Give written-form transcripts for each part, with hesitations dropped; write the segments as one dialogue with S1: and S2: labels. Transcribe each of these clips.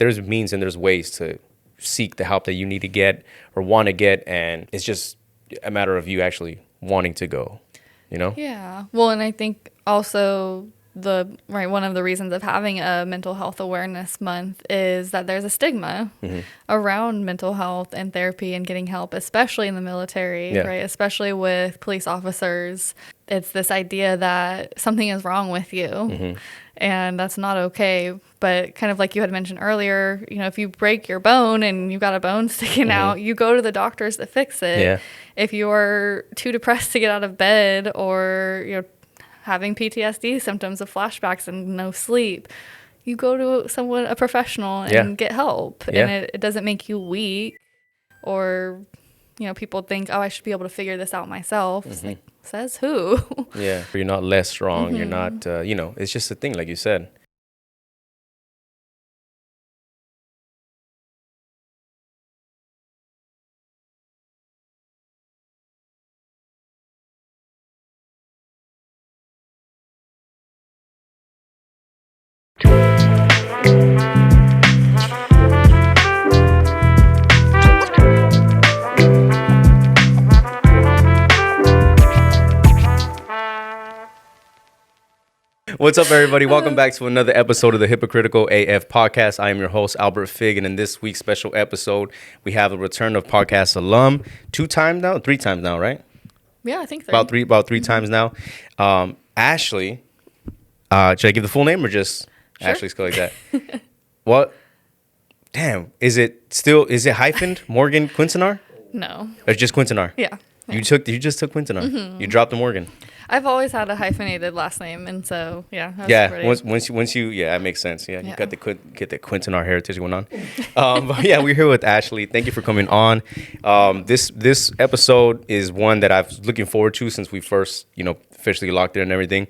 S1: there's means and there's ways to seek the help that you need to get or want to get, and it's just a matter of you actually wanting to go, you know?
S2: Yeah. Well, and I think also one of the reasons of having a mental health awareness month is that there's a stigma around mental health and therapy and getting help, especially in the military, right? Especially with police officers. It's this idea that something is wrong with you and that's not okay. But kind of like you had mentioned earlier, you know, if you break your bone and you got a bone sticking out, you go to the doctors to fix it.
S1: Yeah.
S2: If you're too depressed to get out of bed, or you're having PTSD symptoms of flashbacks and no sleep, you go to a professional and get help. And it doesn't make you weak, or, you know, people think, oh, I should be able to figure this out myself. It's like, says who?
S1: Yeah. You're not less strong. You're not, you know, it's just a thing, like you said. What's up, everybody? Welcome back to another episode of the Hypocritical AF podcast. I am your host, Albert Fig, and in this week's special episode, we have the return of podcast alum 3 times now, right?
S2: Yeah, I think so.
S1: About three times now. Ashley, should I give the full name or just
S2: Sure.
S1: Ashley Scully like that? What? Damn, is it hyphened Morgan Quintanar?
S2: No.
S1: Or just Quintanar?
S2: Yeah.
S1: You just took Quintanar. You dropped the Morgan.
S2: I've always had a hyphenated last name, and so that's pretty...
S1: once you that makes sense. Yeah, you got get the Quintanar heritage going on. But yeah, we're here with Ashley. Thank you for coming on. This episode is one that I've looking forward to since we first, you know, officially locked in and everything.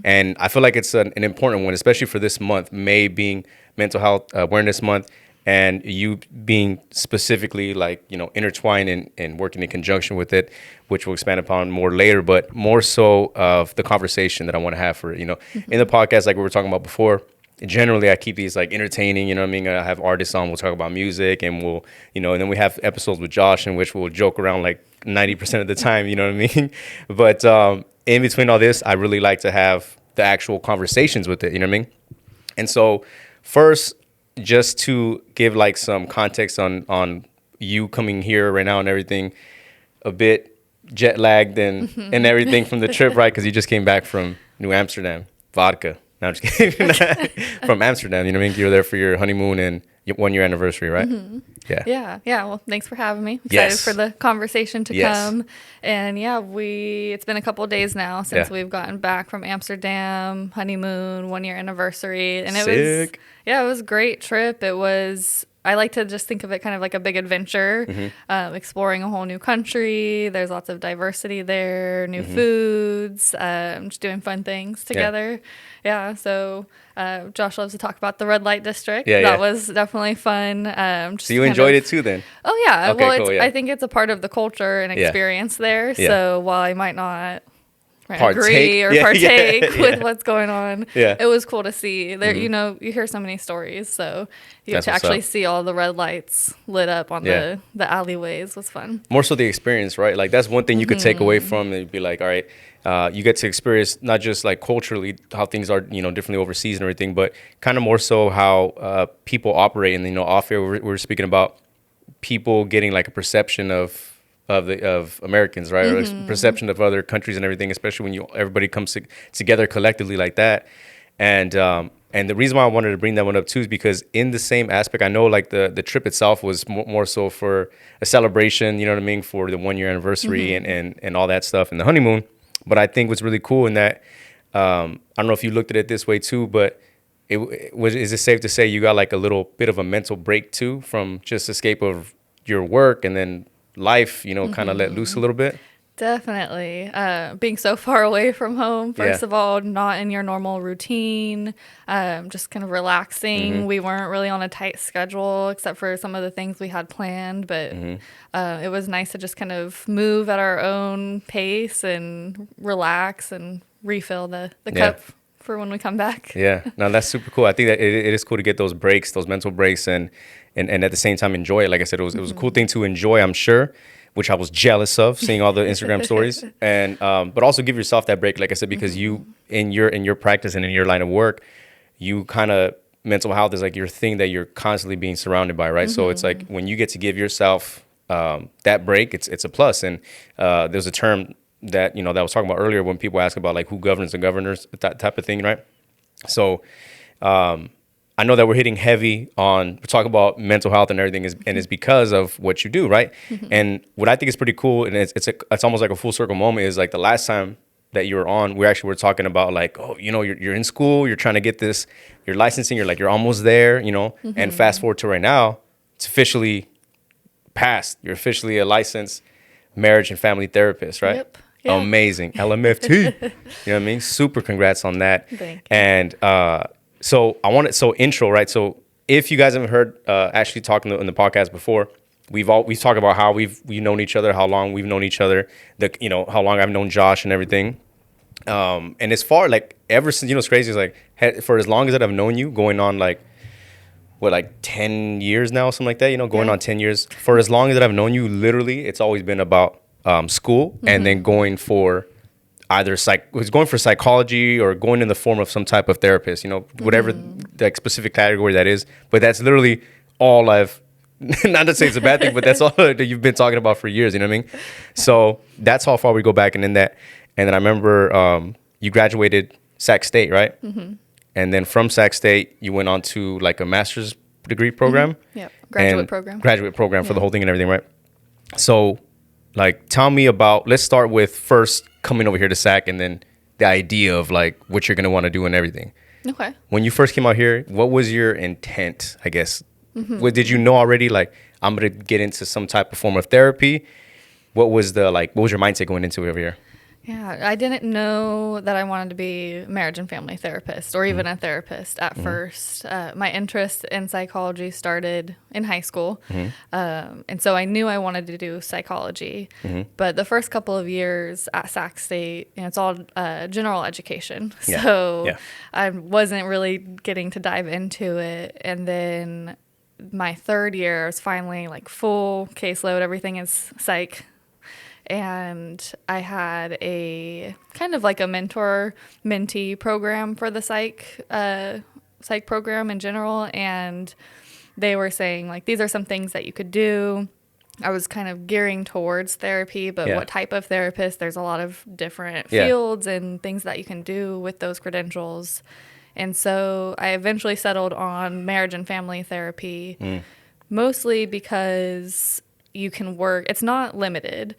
S1: And I feel like it's an important one, especially for this month, May being Mental Health Awareness Month. And you being specifically, like, you know, intertwined and working in conjunction with it, which we'll expand upon more later, but more so of the conversation that I want to have for, you know, in the podcast, like we were talking about before. Generally, I keep these like entertaining, you know what I mean? I have artists on, we'll talk about music, and we'll, you know, and then we have episodes with Josh in which we'll joke around like 90% of the time, you know what I mean? But in between all this, I really like to have the actual conversations with it, you know what I mean? And so first, just to give like some context on you coming here right now and everything, a bit jet lagged and everything from the trip, right? Because you just came back from New Amsterdam, vodka. No, I'm just kidding. From Amsterdam, you know what I mean? You were there for your honeymoon and your 1-year anniversary, right?
S2: Yeah. Well, thanks for having me. Excited for the conversation to come. And it's been a couple of days now since we've gotten back from Amsterdam, honeymoon, 1-year anniversary. And it was a great trip. I like to just think of it kind of like a big adventure, exploring a whole new country. There's lots of diversity there, new foods, just doing fun things together. So Josh loves to talk about the red light district. That was definitely fun.
S1: So you enjoyed it too then?
S2: Oh, yeah. Okay, cool, I think it's a part of the culture and experience there. So while I might not... agree or partake with what's going on. It was cool to see. There, you know, you hear so many stories, so you get to actually see all the red lights lit up on the alleyways was fun.
S1: More so the experience, right? Like that's one thing you could take away from it. Be like, all right, you get to experience not just like culturally how things are, you know, differently overseas and everything, but kind of more so how people operate. And, you know, off here we're speaking about people getting like a perception of Americans, right? Or perception of other countries and everything, especially when everybody comes together collectively like that. And the reason why I wanted to bring that one up too is because in the same aspect, I know like the trip itself was more so for a celebration, you know what I mean, for the 1-year anniversary and all that stuff and the honeymoon. But I think what's really cool in that, I don't know if you looked at it this way too, but is it safe to say you got like a little bit of a mental break too from just escape of your work and then life, you know, kind of let loose a little bit?
S2: Definitely. Being so far away from home, first of all, not in your normal routine, just kind of relaxing. We weren't really on a tight schedule except for some of the things we had planned, but it was nice to just kind of move at our own pace and relax and refill the cup for when we come back.
S1: Yeah, no, that's super cool. I think that it is cool to get those breaks, those mental breaks, and at the same time enjoy it. Like I said, it was a cool thing to enjoy, I'm sure, which I was jealous of, seeing all the Instagram stories, and but also give yourself that break, like I said, because you in your practice and in your line of work, you kind of, mental health is like your thing that you're constantly being surrounded by, right? So it's like when you get to give yourself that break, it's a plus. And there's a term that that I was talking about earlier when people ask about like who governs the governors, that type of thing, right? So I know that we're hitting heavy on, we're talking about mental health and everything, and it's because of what you do, right? And what I think is pretty cool, and it's almost like a full circle moment, is like the last time that you were on, we actually were talking about like, oh, you're in school, you're trying to get this, your licensing, you're almost there, and fast forward to right now, it's officially passed. You're officially a licensed marriage and family therapist, right?
S2: Yep. Yeah.
S1: Amazing. LMFT. You know what I mean? Super congrats on that.
S2: Thank you.
S1: And so intro, right? So if you guys haven't heard Ashley talking in the podcast before, we've talked about how we've known each other, how long we've known each other, how long I've known Josh and everything. And as far like ever since, it's crazy. It's like for as long as that I've known you, going on like 10 years now, something like that, going on 10 years. For as long as that I've known you, literally, it's always been about school and then going for either going for psychology or going in the form of some type of therapist, whatever the specific category that is. But that's literally all I've, not to say it's a bad thing, but that's all that you've been talking about for years, you know what I mean? So that's how far we go back. And then I remember you graduated Sac State, right? And then from Sac State, you went on to like a master's degree program.
S2: Yep. Graduate program
S1: For the whole thing and everything, right? So like, tell me about, let's start with first coming over here to Sac and then the idea of like what you're going to want to do and everything.
S2: Okay.
S1: When you first came out here, what was your intent, I guess? What did you know already? Like, I'm going to get into some type of form of therapy. What was your mindset going into it over here?
S2: Yeah, I didn't know that I wanted to be a marriage and family therapist or even a therapist at first. My interest in psychology started in high school. And so I knew I wanted to do psychology. But the first couple of years at Sac State, it's all general education.
S1: Yeah.
S2: So I wasn't really getting to dive into it. And then my third year was finally like full caseload. Everything is psych. And I had a kind of like a mentor-mentee program for the psych program in general. And they were saying, like, these are some things that you could do. I was kind of gearing towards therapy, but what type of therapist? There's a lot of different fields and things that you can do with those credentials. And so I eventually settled on marriage and family therapy, mostly because you can work, it's not limited.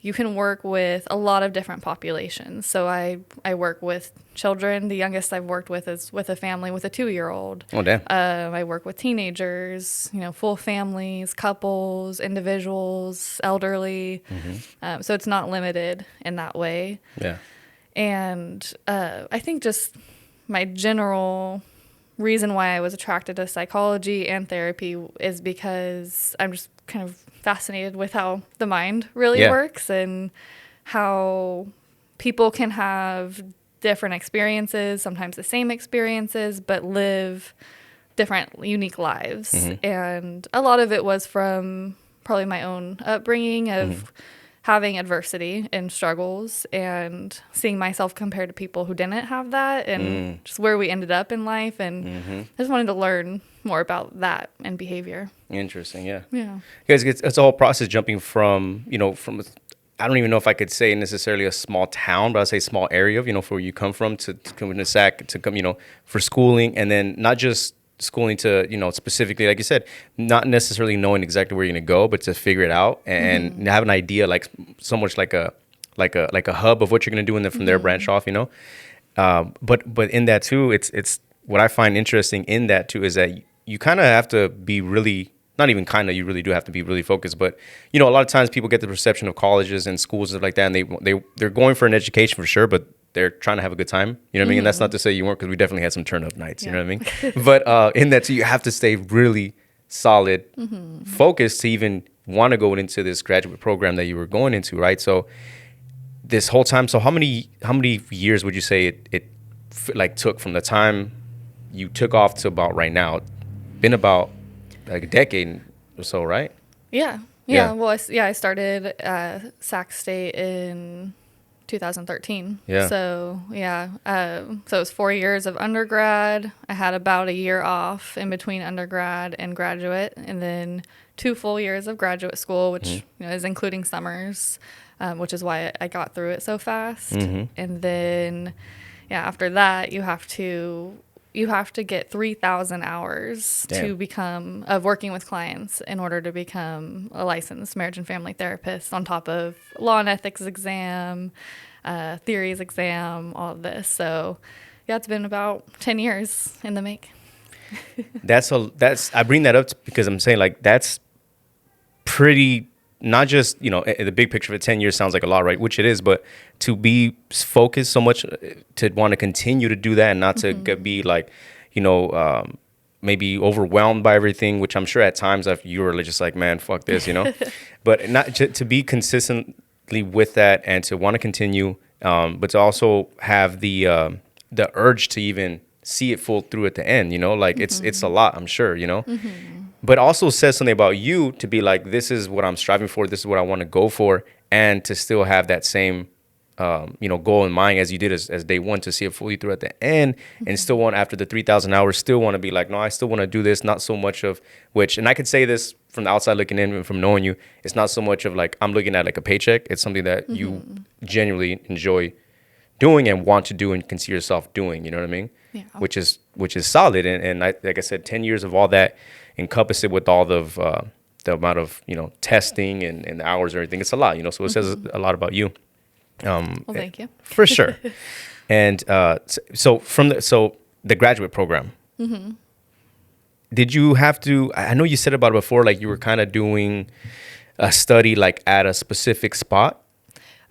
S2: You can work with a lot of different populations. So I work with children. The youngest I've worked with is with a family with a 2-year-old.
S1: Oh, damn.
S2: I work with teenagers, full families, couples, individuals, elderly. So it's not limited in that way.
S1: Yeah.
S2: And I think just my general reason why I was attracted to psychology and therapy is because I'm just kind of fascinated with how the mind really works and how people can have different experiences, sometimes the same experiences, but live different, unique lives. And a lot of it was from probably my own upbringing of having adversity and struggles and seeing myself compared to people who didn't have that and just where we ended up in life. And I just wanted to learn more about that and behavior.
S1: Interesting. Yeah.
S2: Yeah.
S1: Because it's a whole process jumping from, I don't even know if I could say necessarily a small town, but I'd say small area of, for where you come from to come into Sac, to come, for schooling, and then not just schooling to, specifically, like you said, not necessarily knowing exactly where you're going to go, but to figure it out and have an idea, like so much like a hub of what you're going to do, and then from there branch off, but in that too, it's what I find interesting in that too is that you kind of have to be really, not even kind of, you really do have to be really focused. But, a lot of times people get the perception of colleges and schools and stuff like that, and they're going for an education for sure, but they're trying to have a good time. You know what I mean? And that's not to say you weren't, because we definitely had some turn-up nights. You know what I mean? But in that too, you have to stay really solid, focused to even want to go into this graduate program that you were going into, right? So this whole time, so how many years would you say it like took from the time you took off to about right now? Been about like a decade or so, right?
S2: Yeah. Well, I started Sac State in 2013.
S1: Yeah.
S2: So so it was 4 years of undergrad. I had about a year off in between undergrad and graduate, and then 2 full years of graduate school, which is including summers, which is why I got through it so fast. And then after that you have to get 3,000 hours to become of working with clients in order to become a licensed marriage and family therapist, on top of law and ethics exam, theories exam, all of this. So it's been about 10 years in the make.
S1: I bring that up because I'm saying like that's pretty, not just, in the big picture of it, 10 years sounds like a lot, right? Which it is, but to be focused so much, to want to continue to do that and not to be like, maybe overwhelmed by everything, which I'm sure at times you were just like, man, fuck this, but not to be consistently with that and to want to continue, but to also have the urge to even see it full through at the end, like it's a lot, I'm sure, but also says something about you to be like, this is what I'm striving for. This is what I want to go for. And to still have that same, goal in mind as you did as day one, to see it fully through at the end, and still want, after the 3,000 hours, still want to be like, no, I still want to do this. Not so much of which, and I could say this from the outside looking in and from knowing you, it's not so much of like, I'm looking at like a paycheck. It's something that you genuinely enjoy doing and want to do and can see yourself doing, you know what I mean?
S2: Yeah.
S1: Which is solid. And I, like I said, 10 years of all that, encompass it with all of the amount of testing and the hours and everything. It's a lot, so it says a lot about you.
S2: Well, thank you.
S1: For sure. And so the graduate program, did you have to, I know you said about it before, like you were kind of doing a study like at a specific spot?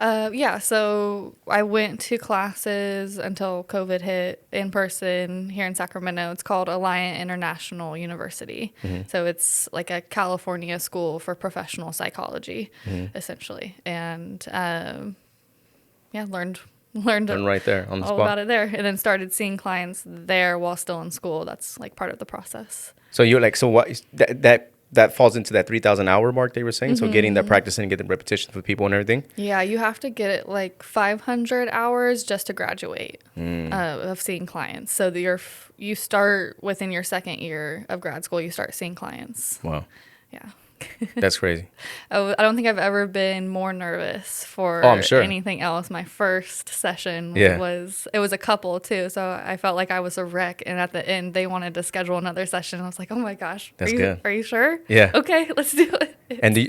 S2: So I went to classes until COVID hit in person here in Sacramento. It's called Alliant International University. So it's like a California school for professional psychology, essentially. And learned
S1: right there on the
S2: all
S1: spot
S2: about it there, and then started seeing clients there while still in school. That's like part of the process.
S1: So you're like, so what that falls into that 3,000 hour mark they were saying. So getting that practice and getting repetitions with people and everything. Yeah,
S2: you have to get it like 500 hours just to graduate of seeing clients. So you start within your second year of grad school, you start seeing clients.
S1: Wow.
S2: Yeah.
S1: That's crazy.
S2: I don't think I've ever been more nervous for anything else. My first session was a couple too, so I felt like I was a wreck. And at the end, they wanted to schedule another session. I was like, oh my gosh,
S1: that's good.
S2: Are you sure?
S1: Yeah.
S2: Okay, let's do it.
S1: And do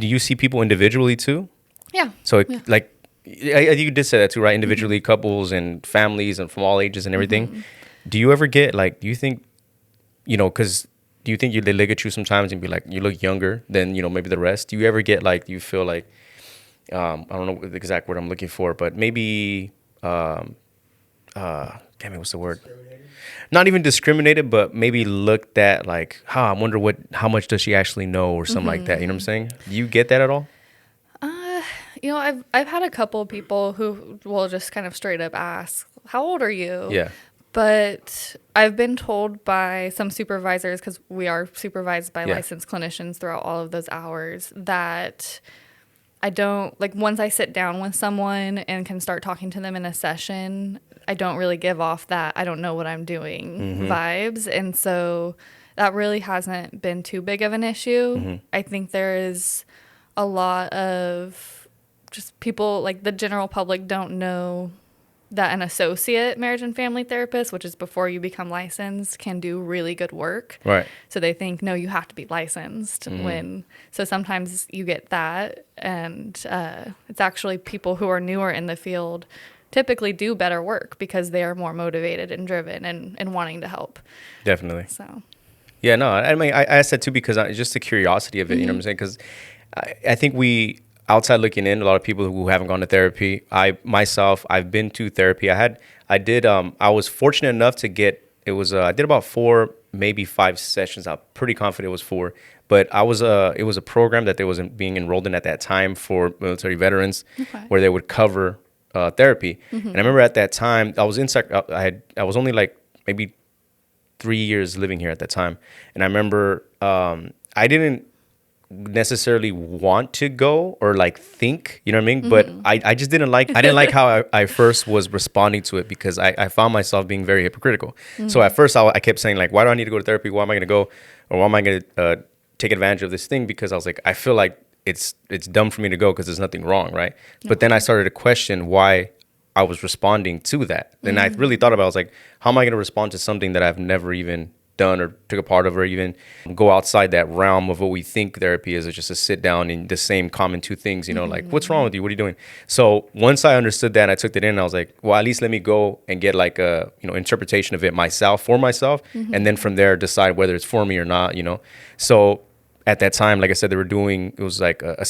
S1: you see people individually too?
S2: Yeah.
S1: So like, you did say that too, right? Individually, couples and families and from all ages and everything. Do you ever get like? Do you think, because do you think they look at you sometimes and be like, you look younger than, maybe the rest? Do you ever get like, do you feel like, I don't know the exact word I'm looking for, but maybe, what's the word? Not even discriminated, but maybe looked at like, I wonder how much does she actually know or something like that. You know what I'm saying? Do you get that at all?
S2: I've had a couple of people who will just kind of straight up ask, how old are you?
S1: Yeah.
S2: But I've been told by some supervisors, because we are supervised by licensed clinicians throughout all of those hours, that I don't, like, once I sit down with someone and can start talking to them in a session, I don't really give off that I don't know what I'm doing vibes. And so that really hasn't been too big of an issue. I think there is a lot of just people, like the general public, don't know that an associate marriage and family therapist, which is before you become licensed, can do really good work.
S1: Right.
S2: So they think, no, you have to be licensed. So sometimes you get that. And it's actually people who are newer in the field typically do better work because they are more motivated and driven and wanting to help.
S1: Definitely.
S2: So. Yeah,
S1: no, I mean, I asked that too because just the curiosity of it, you know what I'm saying? Because I think outside looking in, a lot of people who haven't gone to therapy, I've been to therapy. I was fortunate enough to get, I did about 4, maybe 5 sessions. I'm pretty confident it was 4, but it was a program that they was being enrolled in at that time for military veterans, where they would cover therapy. And I remember at that time, I was I was only like maybe 3 years living here at that time. And I remember I didn't necessarily want to go or like think, you know what I mean? But I just didn't like how I first was responding to it, because I found myself being very hypocritical. So at first I kept saying like, why do I need to go to therapy? Why am I going to go? Or why am I going to take advantage of this thing? Because I was like, I feel like it's dumb for me to go because there's nothing wrong, right? But then I started to question why I was responding to that. And I really thought about it. I was like, how am I going to respond to something that I've never even done or took a part of, or even go outside that realm of what we think therapy is just to sit down and the same common two things, you know, like, what's wrong with you? What are you doing? So once I understood that and I took it in, I was like, well, at least let me go and get like a, you know, interpretation of it for myself. And then from there, decide whether it's for me or not, you know? So at that time, like I said, it was like a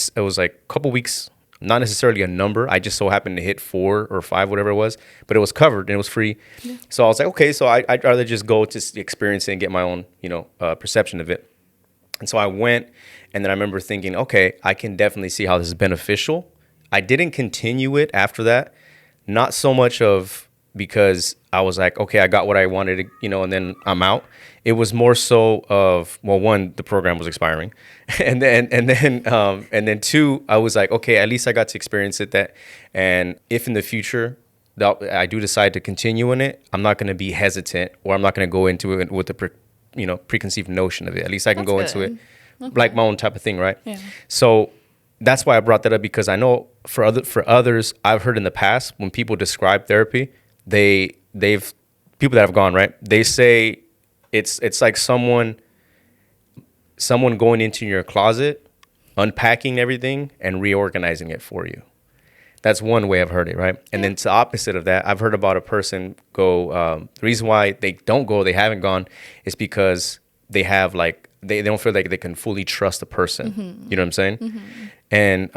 S1: couple weeks, not necessarily a number. I just so happened to hit 4 or 5, whatever it was, but it was covered and it was free. Yeah. So I was like, okay, so I'd rather just go to experience it and get my own, you know, perception of it. And so I went, and then I remember thinking, okay, I can definitely see how this is beneficial. I didn't continue it after that, not so much of because I was like, okay, I got what I wanted, you know, and then I'm out. It was more so of, well, one, the program was expiring, and then two, I was like, okay, at least I got to experience it. And if in the future I do decide to continue in it, I'm not going to be hesitant, or I'm not going to go into it with the preconceived notion of it. At least I can go into it like my own type of thing, right? Yeah. So that's why I brought that up, because I know for others, I've heard in the past when people describe therapy, they've people that have gone, right, they say it's like someone going into your closet, unpacking everything and reorganizing it for you. That's one way I've heard it, right? And then to the opposite of that, I've heard about a person go, the reason why they haven't gone, is because they have like, they don't feel like they can fully trust the person. You know what I'm saying? And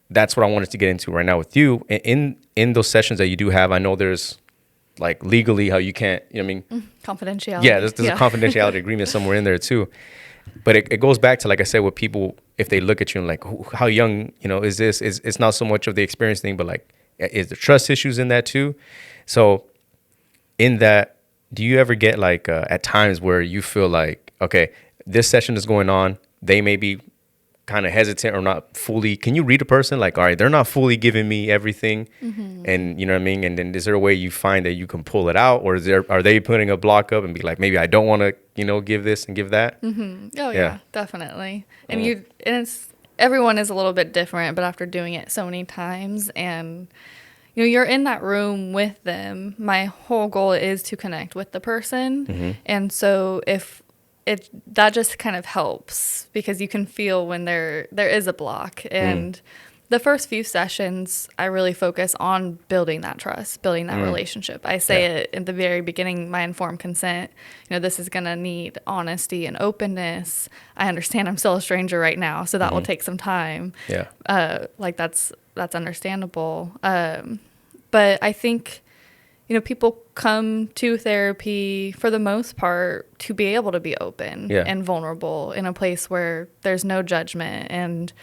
S1: that's what I wanted to get into right now with you. In those sessions that you do have, I know there's like legally how you can't, you know what I mean?
S2: Confidentiality.
S1: Yeah, there's a confidentiality agreement somewhere in there too. But it goes back to, like I said, with people, if they look at you and like, how young, you know, is this? It's not so much of the experience thing, but like, is there trust issues in that too? So in that, do you ever get like at times where you feel like, okay, this session is going on, they may be kind of hesitant or not fully, can you read a person like, all right, they're not fully giving me everything, and you know what I mean? And then is there a way you find that you can pull it out, or are they putting a block up and be like, maybe I don't want to, you know, give this and give that?
S2: Oh yeah, definitely. And everyone is a little bit different, but after doing it so many times, and you know, you're in that room with them, my whole goal is to connect with the person. And so that just kind of helps, because you can feel when there is a block. And the first few sessions, I really focus on building that trust, building that relationship. I say it in the very beginning, my informed consent, you know, this is going to need honesty and openness. I understand I'm still a stranger right now, so that will take some time. Like that's understandable. But I think, you know, people come to therapy for the most part to be able to be open and vulnerable in a place where there's no judgment and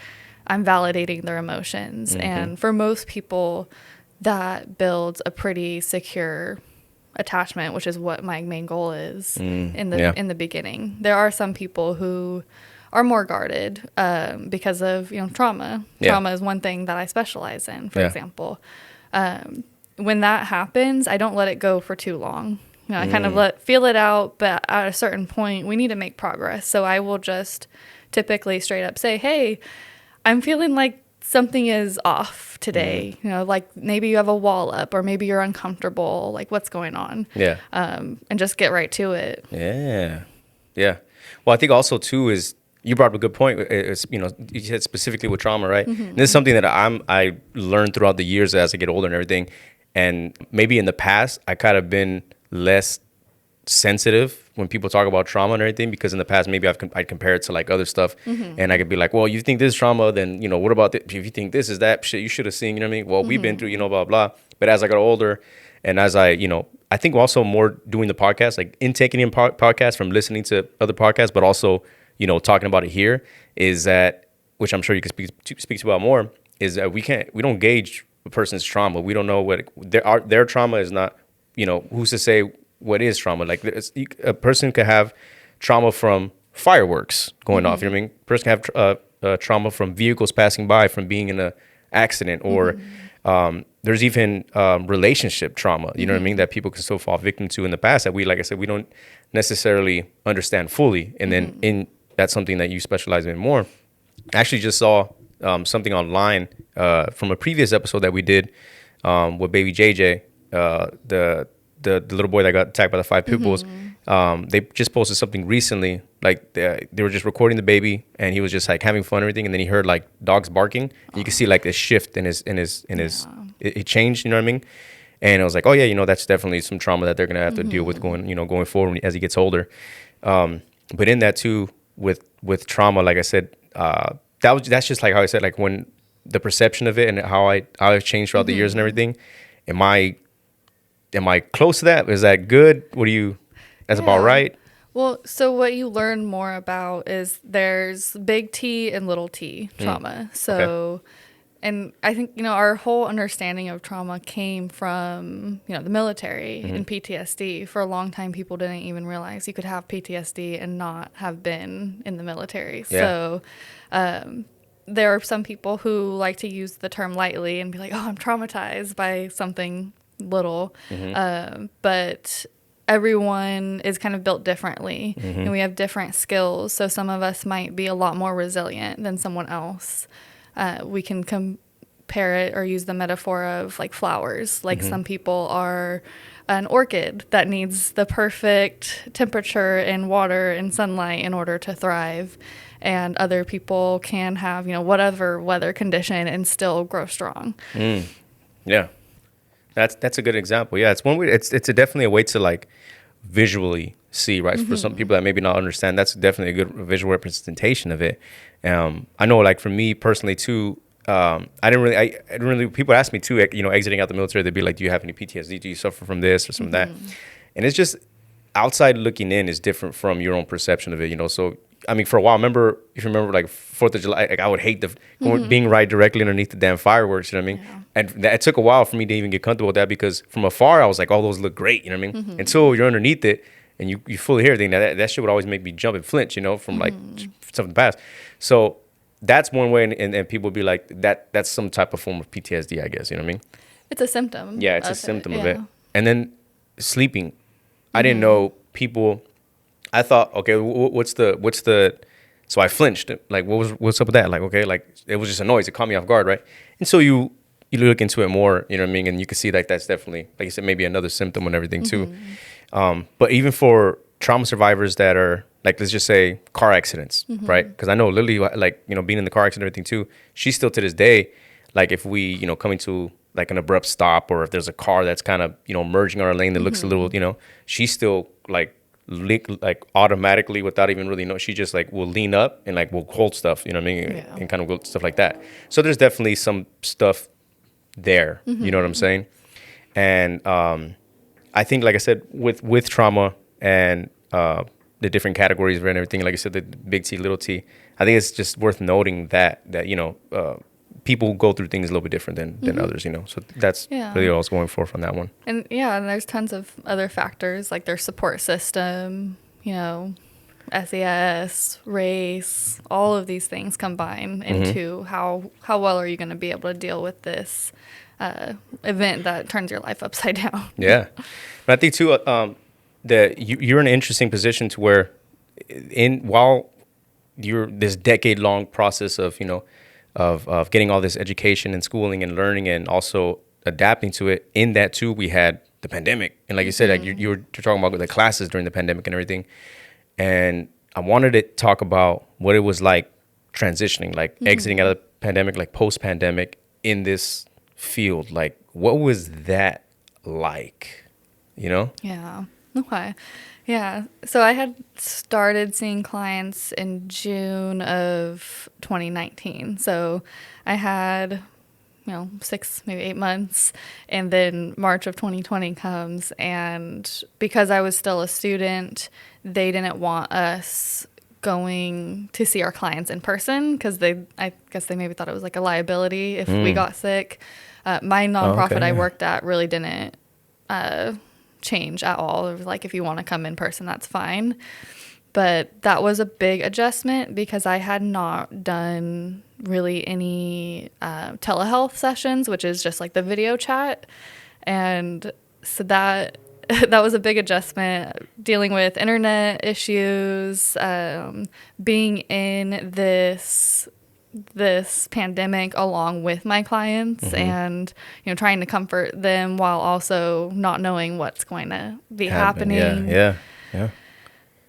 S2: I'm validating their emotions. And for most people, that builds a pretty secure attachment, which is what my main goal is in the beginning. There are some people who are more guarded because of, you know, trauma. Trauma is one thing that I specialize in, for example. When that happens, I don't let it go for too long. You know, I kind of feel it out, but at a certain point, we need to make progress. So I will just typically straight up say, hey, I'm feeling like something is off today. You know, like maybe you have a wall up, or maybe you're uncomfortable. Like, what's going on? And just get right to it.
S1: Yeah. Well, I think also too is, you brought up a good point. It's, you know, you said specifically with trauma, right? And this is something that I learned throughout the years as I get older and everything. And maybe in the past, I kind of been less sensitive when people talk about trauma and everything, because in the past, maybe I'd compare it to like other stuff, and I could be like, well, you think this is trauma, then, you know, what about this? If you think this is that shit, you should have seen, you know what I mean? Well, we've been through, you know, blah, blah. But as I got older, and as I, you know, I think also more doing the podcast, like intaking in podcasts from listening to other podcasts, but also, you know, talking about it here, is that, which I'm sure you can speak to about more, is that we don't gauge a person's trauma. We don't know what their trauma is. Not, who's to say what is trauma? Like a person could have trauma from fireworks going off. You know what I mean? A person can have trauma from vehicles passing by, from being in a accident, or there's even relationship trauma. You know what I mean? That people can still fall victim to in the past that like I said, we don't necessarily understand fully. And then that's something that you specialize in more. I actually just saw something online from a previous episode that we did with baby JJ, the little boy that got attacked by the 5 pit bulls. They just posted something recently, like they were just recording the baby, and he was just like having fun and everything, and then he heard like dogs barking. You could see like this shift in his it changed, you know what I mean? And I was like, oh yeah, that's definitely some trauma that they're gonna have to deal with going forward as he gets older. But in that too, with trauma, like I said, that's just like how I said, like when the perception of it and how I've changed throughout the years and everything. Am I close to that? Is that good? That's about right?
S2: Well, so what you learn more about is there's big T and little t trauma. So, and I think, our whole understanding of trauma came from, the military and PTSD. For a long time, people didn't even realize you could have PTSD and not have been in the military. Yeah. So, there are some people who like to use the term lightly and be like, oh, I'm traumatized by something little. But everyone is kind of built differently and we have different skills. So some of us might be a lot more resilient than someone else. We can compare it or use the metaphor of like flowers. Like some people are an orchid that needs the perfect temperature and water and sunlight in order to thrive. And other people can have, whatever weather condition and still grow strong.
S1: Yeah. That's a good example. Yeah, it's one way. It's definitely a way to like visually see, right? For some people that maybe not understand, that's definitely a good visual representation of it. I know, like for me personally too, I didn't really. People ask me too, exiting out the military, they'd be like, "Do you have any PTSD? Do you suffer from this or some of that?" And it's just outside looking in is different from your own perception of it. So I mean, for a while, if you remember, like 4th of July, like I would hate being right directly underneath the damn fireworks. You know what I mean? Yeah. And it took a while for me to even get comfortable with that, because from afar, I was like, "Oh, those look great." You know what I mean? Until you're underneath it and you fully hear everything. That shit would always make me jump and flinch, from like stuff in the past. So that's one way, and people would be like, that's some type of form of PTSD, I guess. You know what I mean?
S2: It's a symptom.
S1: Yeah, it's a symptom of it. And then sleeping, I didn't know people. I thought, okay, what's the? So I flinched. Like, what's up with that? Like, okay, like it was just a noise. It caught me off guard, right? And so you look into it more, you know what I mean, and you can see like that's definitely, like you said, maybe another symptom and everything too. But even for trauma survivors that are like, let's just say car accidents, right? Because I know Lily, like being in the car accident and everything too, she's still to this day, like if we coming to like an abrupt stop, or if there's a car that's kind of merging on our lane that looks a little, she's still like automatically, without even really know, she just like will lean up and like will hold stuff, you know what I mean, and kind of go stuff like that. So there's definitely some stuff there, you know what I'm saying? And I think, like I said, with trauma and the different categories of it and everything, like I said, the big T, little t, I think it's just worth noting that people go through things a little bit different than others, so that's really what I was going for from that one.
S2: And and there's tons of other factors, like their support system, SES, race, all of these things combine into how well are you going to be able to deal with this event that turns your life upside down.
S1: Yeah. But I think too, that you're in an interesting position to where while you're this decade-long process of of getting all this education and schooling and learning and also adapting to it, in that too we had the pandemic, and like you said, like you were talking about the classes during the pandemic and everything, and I wanted to talk about what it was like transitioning, like exiting out of the pandemic, like post-pandemic in this field. Like, what was that like,
S2: Yeah. Okay. Yeah. So I had started seeing clients in June of 2019. So I had, 6, maybe 8 months. And then March of 2020 comes. And because I was still a student, they didn't want us going to see our clients in person, because I guess they maybe thought it was like a liability if we got sick. My nonprofit I worked at really didn't change at all. It was like, if you want to come in person, that's fine. But that was a big adjustment because I had not done really any telehealth sessions, which is just like the video chat. And so that was a big adjustment, dealing with internet issues, being in this pandemic along with my clients, and trying to comfort them while also not knowing what's going to be happening.
S1: Yeah.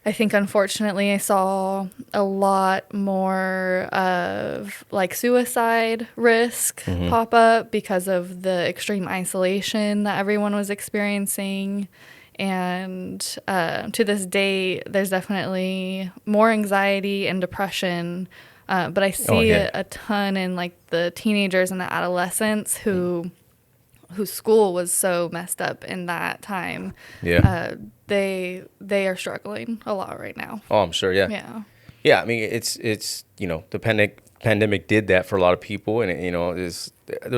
S2: I think, unfortunately, I saw a lot more of like suicide risk pop up because of the extreme isolation that everyone was experiencing. And to this day, there's definitely more anxiety and depression. But I see it a ton in like the teenagers and the adolescents whose school was so messed up in that time. They are struggling a lot right now.
S1: Oh, I'm sure. Yeah. I mean, it's the pandemic did that for a lot of people, and there's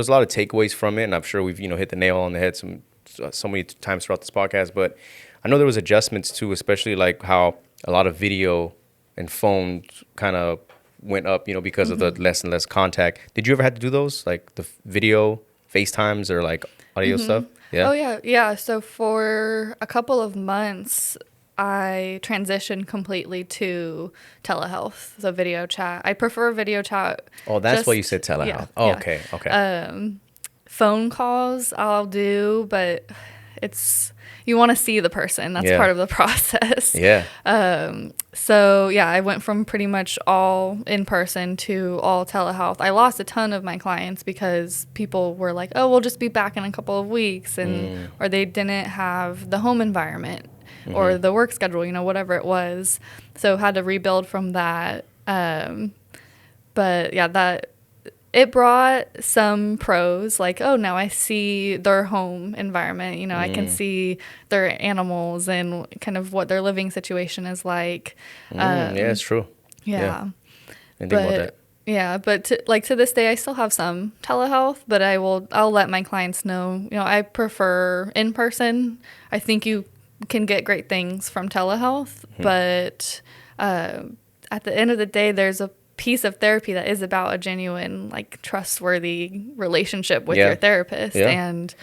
S1: a lot of takeaways from it, and I'm sure we've hit the nail on the head so many times throughout this podcast. But I know there was adjustments too, especially like how a lot of video and phone kind of went up, because of the less and less contact. Did you ever have to do those, like the video FaceTimes or like audio stuff? Yeah.
S2: Oh yeah. So for a couple of months, I transitioned completely to telehealth, so video chat. I prefer video chat.
S1: Oh, that's why you said telehealth.
S2: Yeah,
S1: oh,
S2: yeah.
S1: Okay.
S2: Phone calls I'll do, but you want to see the person. That's part of the process.
S1: Yeah.
S2: So yeah, I went from pretty much all in person to all telehealth. I lost a ton of my clients because people were like, "Oh, we'll just be back in a couple of weeks," or they didn't have the home environment or the work schedule, whatever it was. So had to rebuild from that. But yeah, it brought some pros, like, oh, now I see their home environment. I can see their animals and kind of what their living situation is like.
S1: Yeah, it's true.
S2: Yeah.
S1: And think about that.
S2: Yeah, but to this day, I still have some telehealth, but I'll let my clients know, I prefer in person. I think you can get great things from telehealth, but at the end of the day, there's a piece of therapy that is about a genuine, like, trustworthy relationship with your therapist, and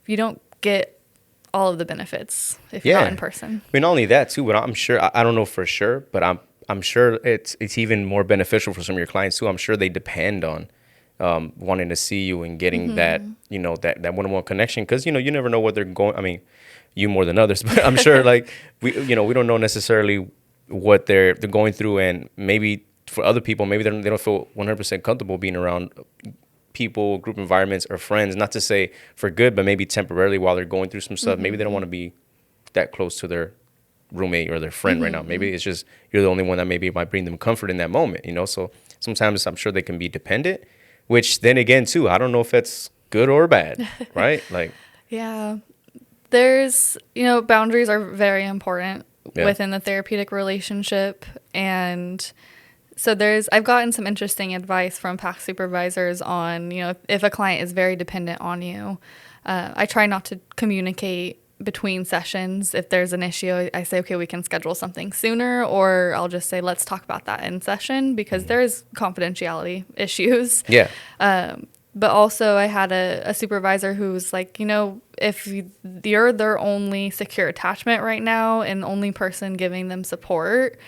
S2: you don't get all of the benefits if you're not in person.
S1: I mean, not only that too, but I'm sure, I don't know for sure, but I'm sure it's even more beneficial for some of your clients too. I'm sure they depend on wanting to see you and getting that that one-on-one connection, because you never know what they're going. I mean, you more than others, but I'm sure like we don't know necessarily what they're going through, and maybe for other people, maybe they don't feel 100% comfortable being around people, group environments, or friends. Not to say for good, but maybe temporarily while they're going through some stuff. Maybe they don't want to be that close to their roommate or their friend right now. Maybe it's just you're the only one that maybe might bring them comfort in that moment. So sometimes I'm sure they can be dependent, which then again too, I don't know if that's good or bad, right? Like,
S2: yeah, there's boundaries are very important within the therapeutic relationship. And so I've gotten some interesting advice from past supervisors on, if a client is very dependent on you. I try not to communicate between sessions. If there's an issue, I say, okay, we can schedule something sooner, or I'll just say, let's talk about that in session, because there's confidentiality issues.
S1: Yeah.
S2: But also I had a supervisor who was like, if you're their only secure attachment right now and only person giving them support,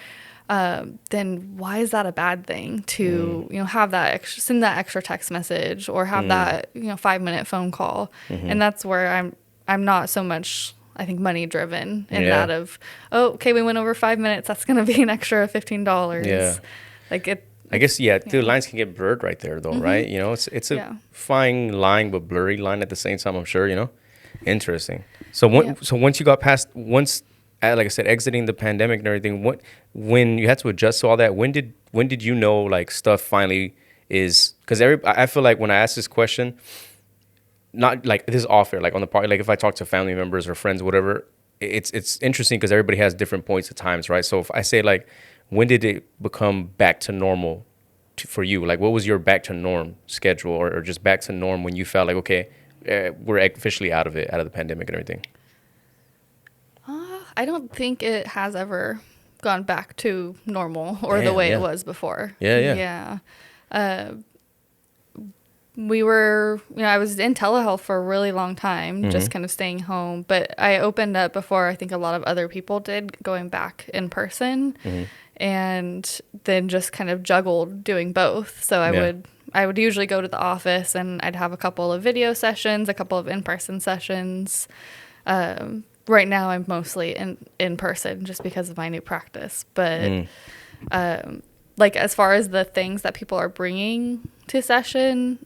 S2: then why is that a bad thing to, have that send that extra text message or have that, 5-minute phone call. And that's where I'm not so much, I think, money driven in that of, oh, okay, we went over 5 minutes. That's going to be an extra $15.
S1: Yeah.
S2: Like it.
S1: I guess, the lines can get blurred right there though, right? It's a fine line, but blurry line at the same time, I'm sure, Interesting. So once you got past, like I said, exiting the pandemic and everything, when you had to adjust to all that, when did you know like stuff finally is, because I feel like when I ask this question, not like this is off air, like on the part, like if I talk to family members or friends, whatever, it's interesting because everybody has different points at times, right? So if I say like, when did it become back to normal for you? Like, what was your back to norm schedule, or just back to norm when you felt like, okay, we're officially out of the pandemic and everything?
S2: I don't think it has ever gone back to normal or the way it was before. Yeah. We were, I was in telehealth for a really long time, just kind of staying home. But I opened up before I think a lot of other people did, going back in person, and then just kind of juggled doing both. So I would usually go to the office and I'd have a couple of video sessions, a couple of in-person sessions. Right now I'm mostly in person just because of my new practice. But like as far as the things that people are bringing to session,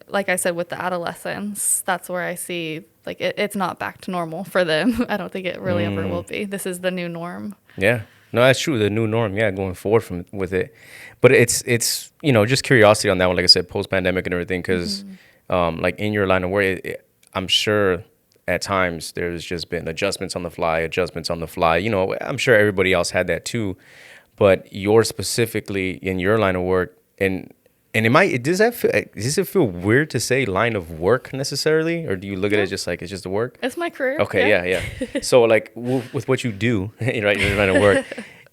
S2: like I said, with the adolescents, that's where I see like it's not back to normal for them. I don't think it really ever will be. This is the new norm.
S1: Yeah. No, that's true. The new norm. Yeah, going forward with it. But it's just curiosity on that one. Like I said, post-pandemic and everything, because like in your line of work, I'm sure at times there's just been adjustments on the fly. I'm sure everybody else had that too. But yours specifically in your line of work, and does it feel weird to say line of work necessarily, or do you look at it just like it's just the work?
S2: It's my career.
S1: Okay, yeah. So like with what you do, right, your line of work,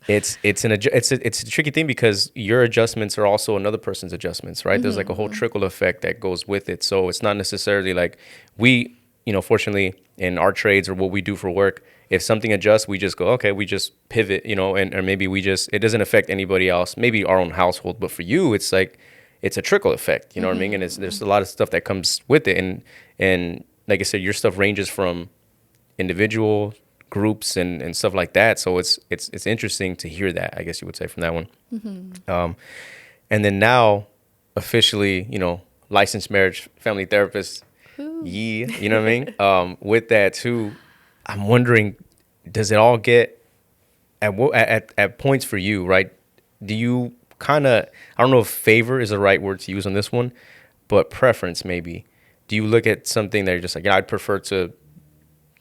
S1: it's a tricky thing because your adjustments are also another person's adjustments, right? There's like a whole trickle effect that goes with it. So it's not necessarily like we, fortunately in our trades or what we do for work, if something adjusts, we just go, okay, we just pivot, or maybe it doesn't affect anybody else, maybe our own household, but for you, it's like, it's a trickle effect, you know what I mean? And there's a lot of stuff that comes with it. And like I said, your stuff ranges from individual groups and stuff like that. So it's interesting to hear that, I guess you would say, from that one. And then now officially, licensed marriage family therapist. Yeah, you know what I mean? With that too, I'm wondering, does it all get at points for you, right? Do you kind of, I don't know if favor is the right word to use on this one, but preference maybe. Do you look at something that you're just like, I'd prefer to,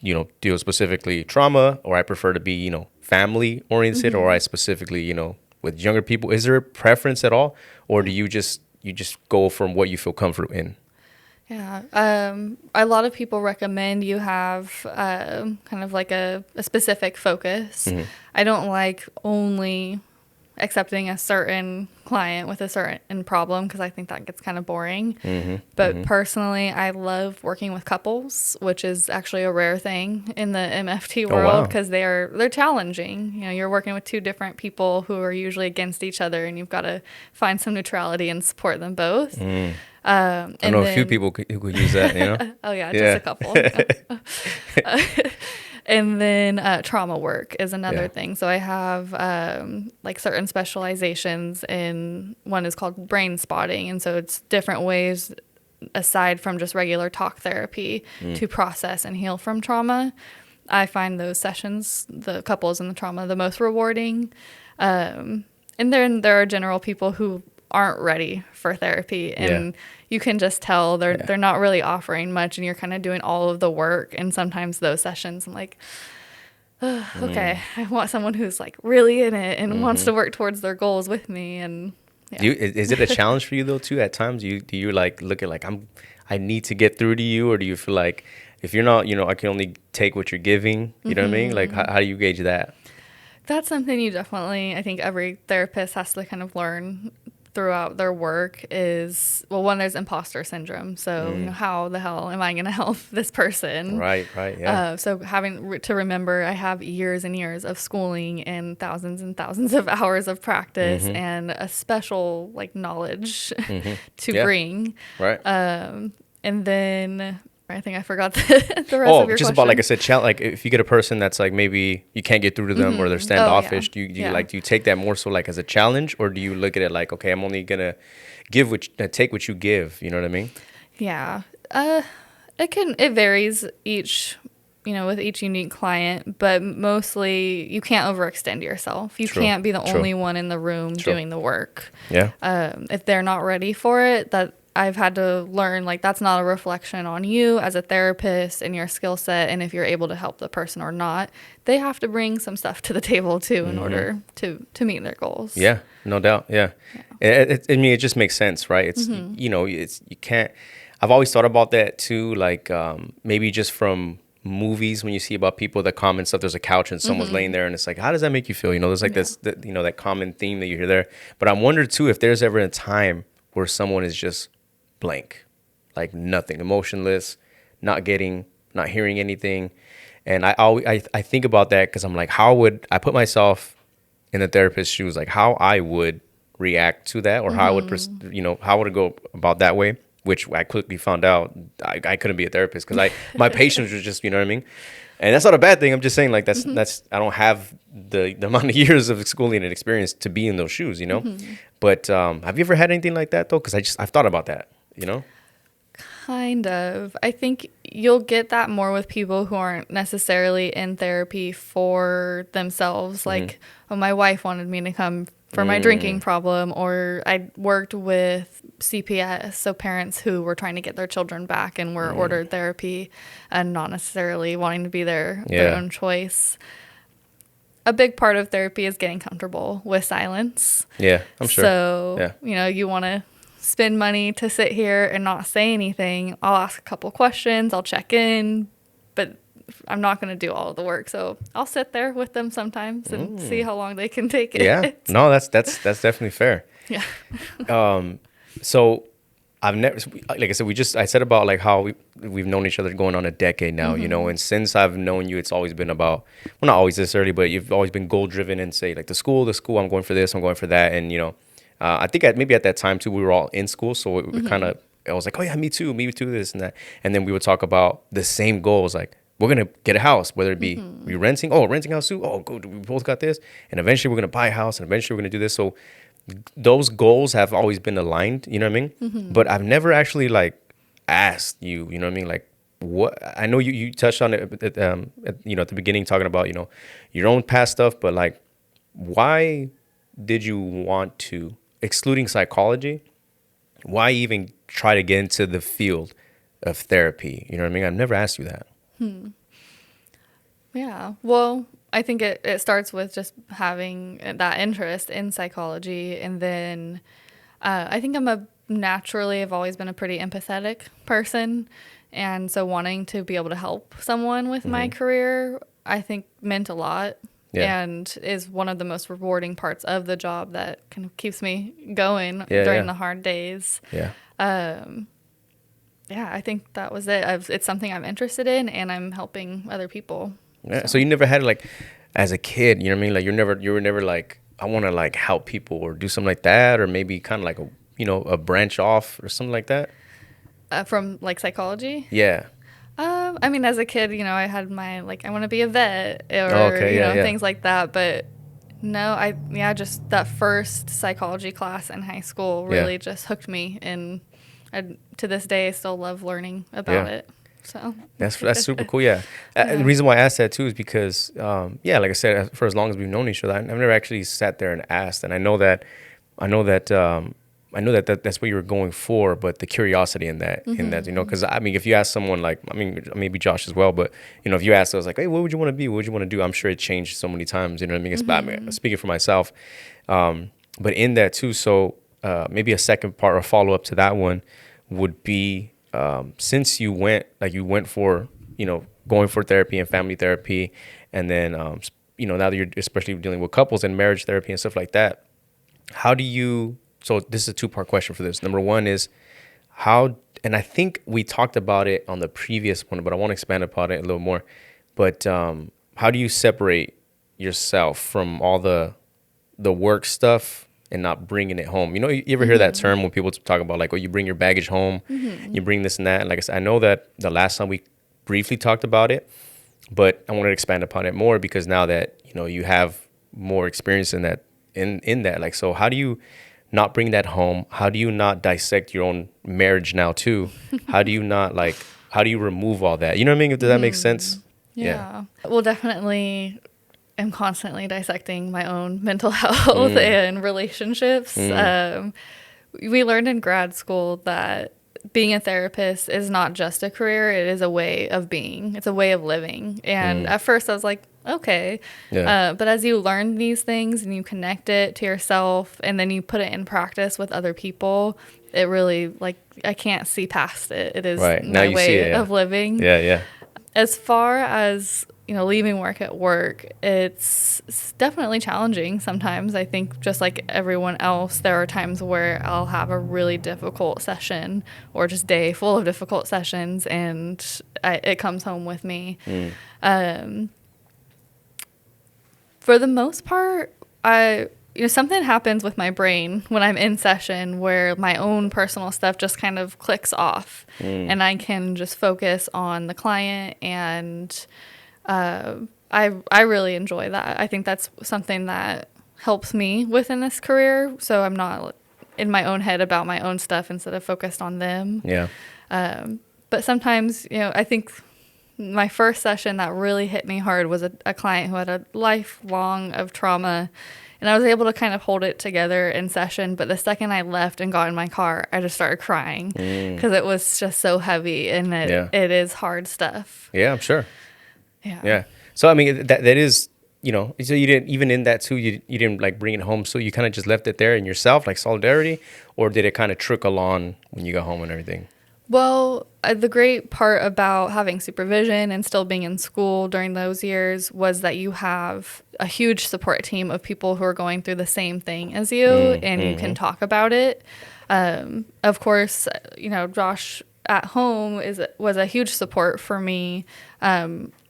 S1: deal specifically trauma, or I prefer to be, family oriented, or I specifically, with younger people? Is there a preference at all, or do you just go from what you feel comfortable in?
S2: Yeah. A lot of people recommend you have kind of like a specific focus. I don't like only accepting a certain client with a certain problem, because I think that gets kind of boring. But personally, I love working with couples, which is actually a rare thing in the MFT world, because they're challenging. You're working with two different people who are usually against each other, and you've got to find some neutrality and support them both. I know
S1: a few people who could use that,
S2: Oh yeah, just a couple. And then trauma work is another thing. So I have like certain specializations in, one is called brain spotting. And so it's different ways aside from just regular talk therapy to process and heal from trauma. I find those sessions, the couples and the trauma, the most rewarding. And then there are general people who aren't ready for therapy, and you can just tell they're not really offering much, and you're kind of doing all of the work. And sometimes those sessions, I'm like, okay, I want someone who's like really in it and wants to work towards their goals with me. And
S1: is it a challenge for you though too at times? Do you like look at like I need to get through to you, or do you feel like if you're not, I can only take what you're giving, you know what I mean? Like how do you gauge that?
S2: That's something you definitely, I think every therapist has to kind of learn throughout their work is, well, one, there's imposter syndrome. So how the hell am I going to help this person?
S1: Right, yeah.
S2: So having to remember, I have years and years of schooling and thousands of hours of practice and a special like knowledge to bring.
S1: Right.
S2: And then I think I forgot the rest of your question.
S1: Just about, like I said, like if you get a person that's like maybe you can't get through to them or they're standoffish, do you take that more so like as a challenge, or do you look at it like, okay, I'm only gonna take what you give? You know what I mean?
S2: Yeah. It varies with each unique client, but mostly you can't overextend yourself. You can't be the only one in the room doing the work.
S1: Yeah.
S2: If they're not ready for it, that I've had to learn, like, that's not a reflection on you as a therapist and your skill set, and if you're able to help the person or not. They have to bring some stuff to the table too in order to meet their goals.
S1: Yeah, no doubt. Yeah. I mean, it just makes sense, right? It's, you know, it's, you can't, I've always thought about that too. Like, maybe just from movies, when you see about people that comment stuff, there's a couch and someone's laying there and it's like, how does that make you feel? You know, there's like this, you know, that common theme that you hear there. But I wonder too, if there's ever a time where someone is just blank, like nothing, emotionless, not hearing anything. And I think about that because I'm like, how would I put myself in the therapist's shoes, like how I would react to that, or how I would, you know, how would it go about that way? Which I quickly found out I couldn't be a therapist because my patience was just, you know what I mean? And that's not a bad thing. I'm just saying, like, that's I don't have the amount of years of schooling and experience to be in those shoes, you know? But have you ever had anything like that though? Because I've thought about that, you know?
S2: Kind of. I think you'll get that more with people who aren't necessarily in therapy for themselves. Like, oh, my wife wanted me to come for my drinking problem, or I worked with CPS, so parents who were trying to get their children back and were ordered therapy and not necessarily wanting to be their own choice. A big part of therapy is getting comfortable with silence.
S1: Yeah, I'm sure.
S2: So, you know, you want to spend money to sit here and not say anything. I'll ask a couple questions, I'll check in, but I'm not going to do all of the work. So I'll sit there with them sometimes and see how long they can take it.
S1: Yeah, no, that's definitely fair.
S2: Yeah.
S1: So I've never, like I said, I said about like how we've known each other going on a decade now, you know, and since I've known you, it's always been about, well, not always necessarily, but you've always been goal driven and say like the school, I'm going for this, I'm going for that. And, you know, I think maybe at that time too, we were all in school. So we kind of, I was like, oh yeah, me too, this and that. And then we would talk about the same goals, like we're going to get a house, whether it be we renting house too. Oh, good. We both got this. And eventually we're going to buy a house and eventually we're going to do this. So those goals have always been aligned, you know what I mean? But I've never actually like asked you, you know what I mean? Like what, I know you touched on it, you know, at the beginning talking about, you know, your own past stuff, but like, why did you want to, excluding psychology, why even try to get into the field of therapy? You know what I mean? I've never asked you that.
S2: Yeah. Well, I think it starts with just having that interest in psychology. And then I think I've always been a pretty empathetic person. And so wanting to be able to help someone with my career, I think meant a lot. Yeah. And is one of the most rewarding parts of the job that kind of keeps me going during the hard days. Yeah. Yeah, I think that was it. It's something I'm interested in, and I'm helping other people.
S1: Yeah. So you never had like, as a kid, you know what I mean? Like you were never like, I want to like help people or do something like that, or maybe kind of like a branch off or something like that.
S2: From like psychology.
S1: Yeah.
S2: I mean, as a kid, you know, I had my like, I want to be a vet or things like that. But no, just that first psychology class in high school really just hooked me, and to this day I still love learning about it. So
S1: that's super cool. Yeah. The reason why I asked that too is because, like I said, for as long as we've known each other, I've never actually sat there and asked. And I know that that's what you were going for, but the curiosity in that, you know, because I mean, if you ask someone like, I mean, maybe Josh as well, but you know, if you ask us like, hey, what would you want to be? What would you want to do? I'm sure it changed so many times, you know what I mean? I mean, speaking for myself, but in that too. So maybe a second part or follow up to that one would be, since you went for, you know, going for therapy and family therapy, and then, you know, now that you're especially dealing with couples and marriage therapy and stuff like that, so this is a two-part question for this. Number one is and I think we talked about it on the previous one, but I want to expand upon it a little more. But how do you separate yourself from all the work stuff and not bringing it home? You know, you ever hear that term when people talk about like, oh, you bring your baggage home, you bring this and that. And like I said, I know that the last time we briefly talked about it, but I want to expand upon it more because now that, you know, you have more experience in that, in that, like, so how do you not bring that home? How do you not dissect your own marriage now too? How do you remove all that? You know what I mean? Does that make sense?
S2: Yeah. Well, definitely am constantly dissecting my own mental health and relationships. We learned in grad school that being a therapist is not just a career, it is a way of being. It's a way of living. And at first I was like, okay. But as you learn these things and you connect it to yourself and then you put it in practice with other people, it really, like, I can't see past it. It is
S1: right. Now
S2: my
S1: you see
S2: way
S1: it,
S2: of living.
S1: Yeah.
S2: As far as, leaving work at work, it's definitely challenging sometimes. I think just like everyone else, there are times where I'll have a really difficult session or just day full of difficult sessions, and it comes home with me. For the most part, something happens with my brain when I'm in session where my own personal stuff just kind of clicks off, and I can just focus on the client, and I really enjoy that. I think that's something that helps me within this career, so I'm not in my own head about my own stuff instead of focused on them.
S1: Yeah.
S2: But sometimes, I think my first session that really hit me hard was a client who had a lifelong of trauma, and I was able to kind of hold it together in session. But the second I left and got in my car, I just started crying because it was just so heavy, and it is hard stuff.
S1: Yeah, I'm sure.
S2: Yeah.
S1: So I mean, that is, so you didn't, even in that too, you didn't like bring it home. So you kind of just left it there in yourself, like solidarity, or did it kind of trickle on when you got home and everything?
S2: Well, the great part about having supervision and still being in school during those years was that you have a huge support team of people who are going through the same thing as you, and you can talk about it. Of course, Josh at home was a huge support for me.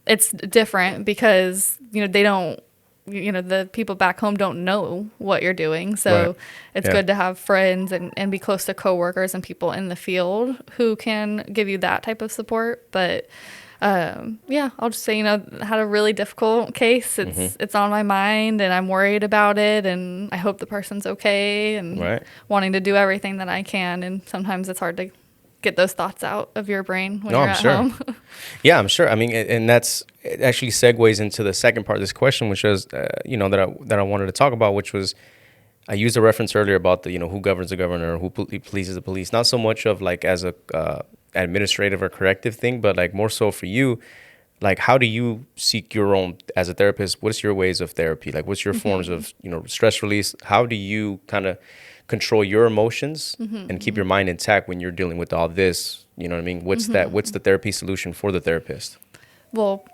S2: It's different because, they don't, the people back home don't know what you're doing. So it's good to have friends and be close to coworkers and people in the field who can give you that type of support. But I'll just say, had a really difficult case. It's on my mind, and I'm worried about it, and I hope the person's okay, and wanting to do everything that I can. And sometimes it's hard to get those thoughts out of your brain when you're at home.
S1: Yeah, I'm sure. I mean, and it actually segues into the second part of this question, which was, that I wanted to talk about, which was, I used a reference earlier about the, who governs the governor, who polices the police. Not so much of like as a administrative or corrective thing, but like more so for you, like how do you seek your own as a therapist? What's your ways of therapy? Like what's your forms of, stress release? How do you kind of control your emotions and keep your mind intact when you're dealing with all this? You know what I mean? What's the therapy solution for the therapist?
S2: Well,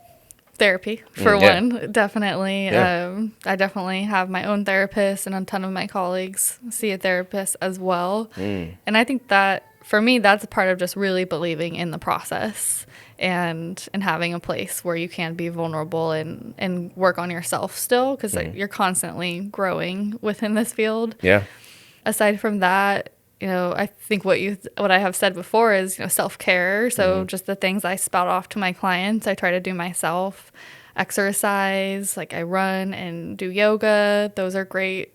S2: therapy for one, definitely. I definitely have my own therapist, and a ton of my colleagues see a therapist as well. And I think that for me, that's a part of just really believing in the process and having a place where you can be vulnerable and work on yourself still, because you're constantly growing within this field.
S1: Yeah.
S2: Aside from that, I think what I have said before is, self-care. So just the things I spout off to my clients, I try to do myself. Exercise, like I run and do yoga. Those are great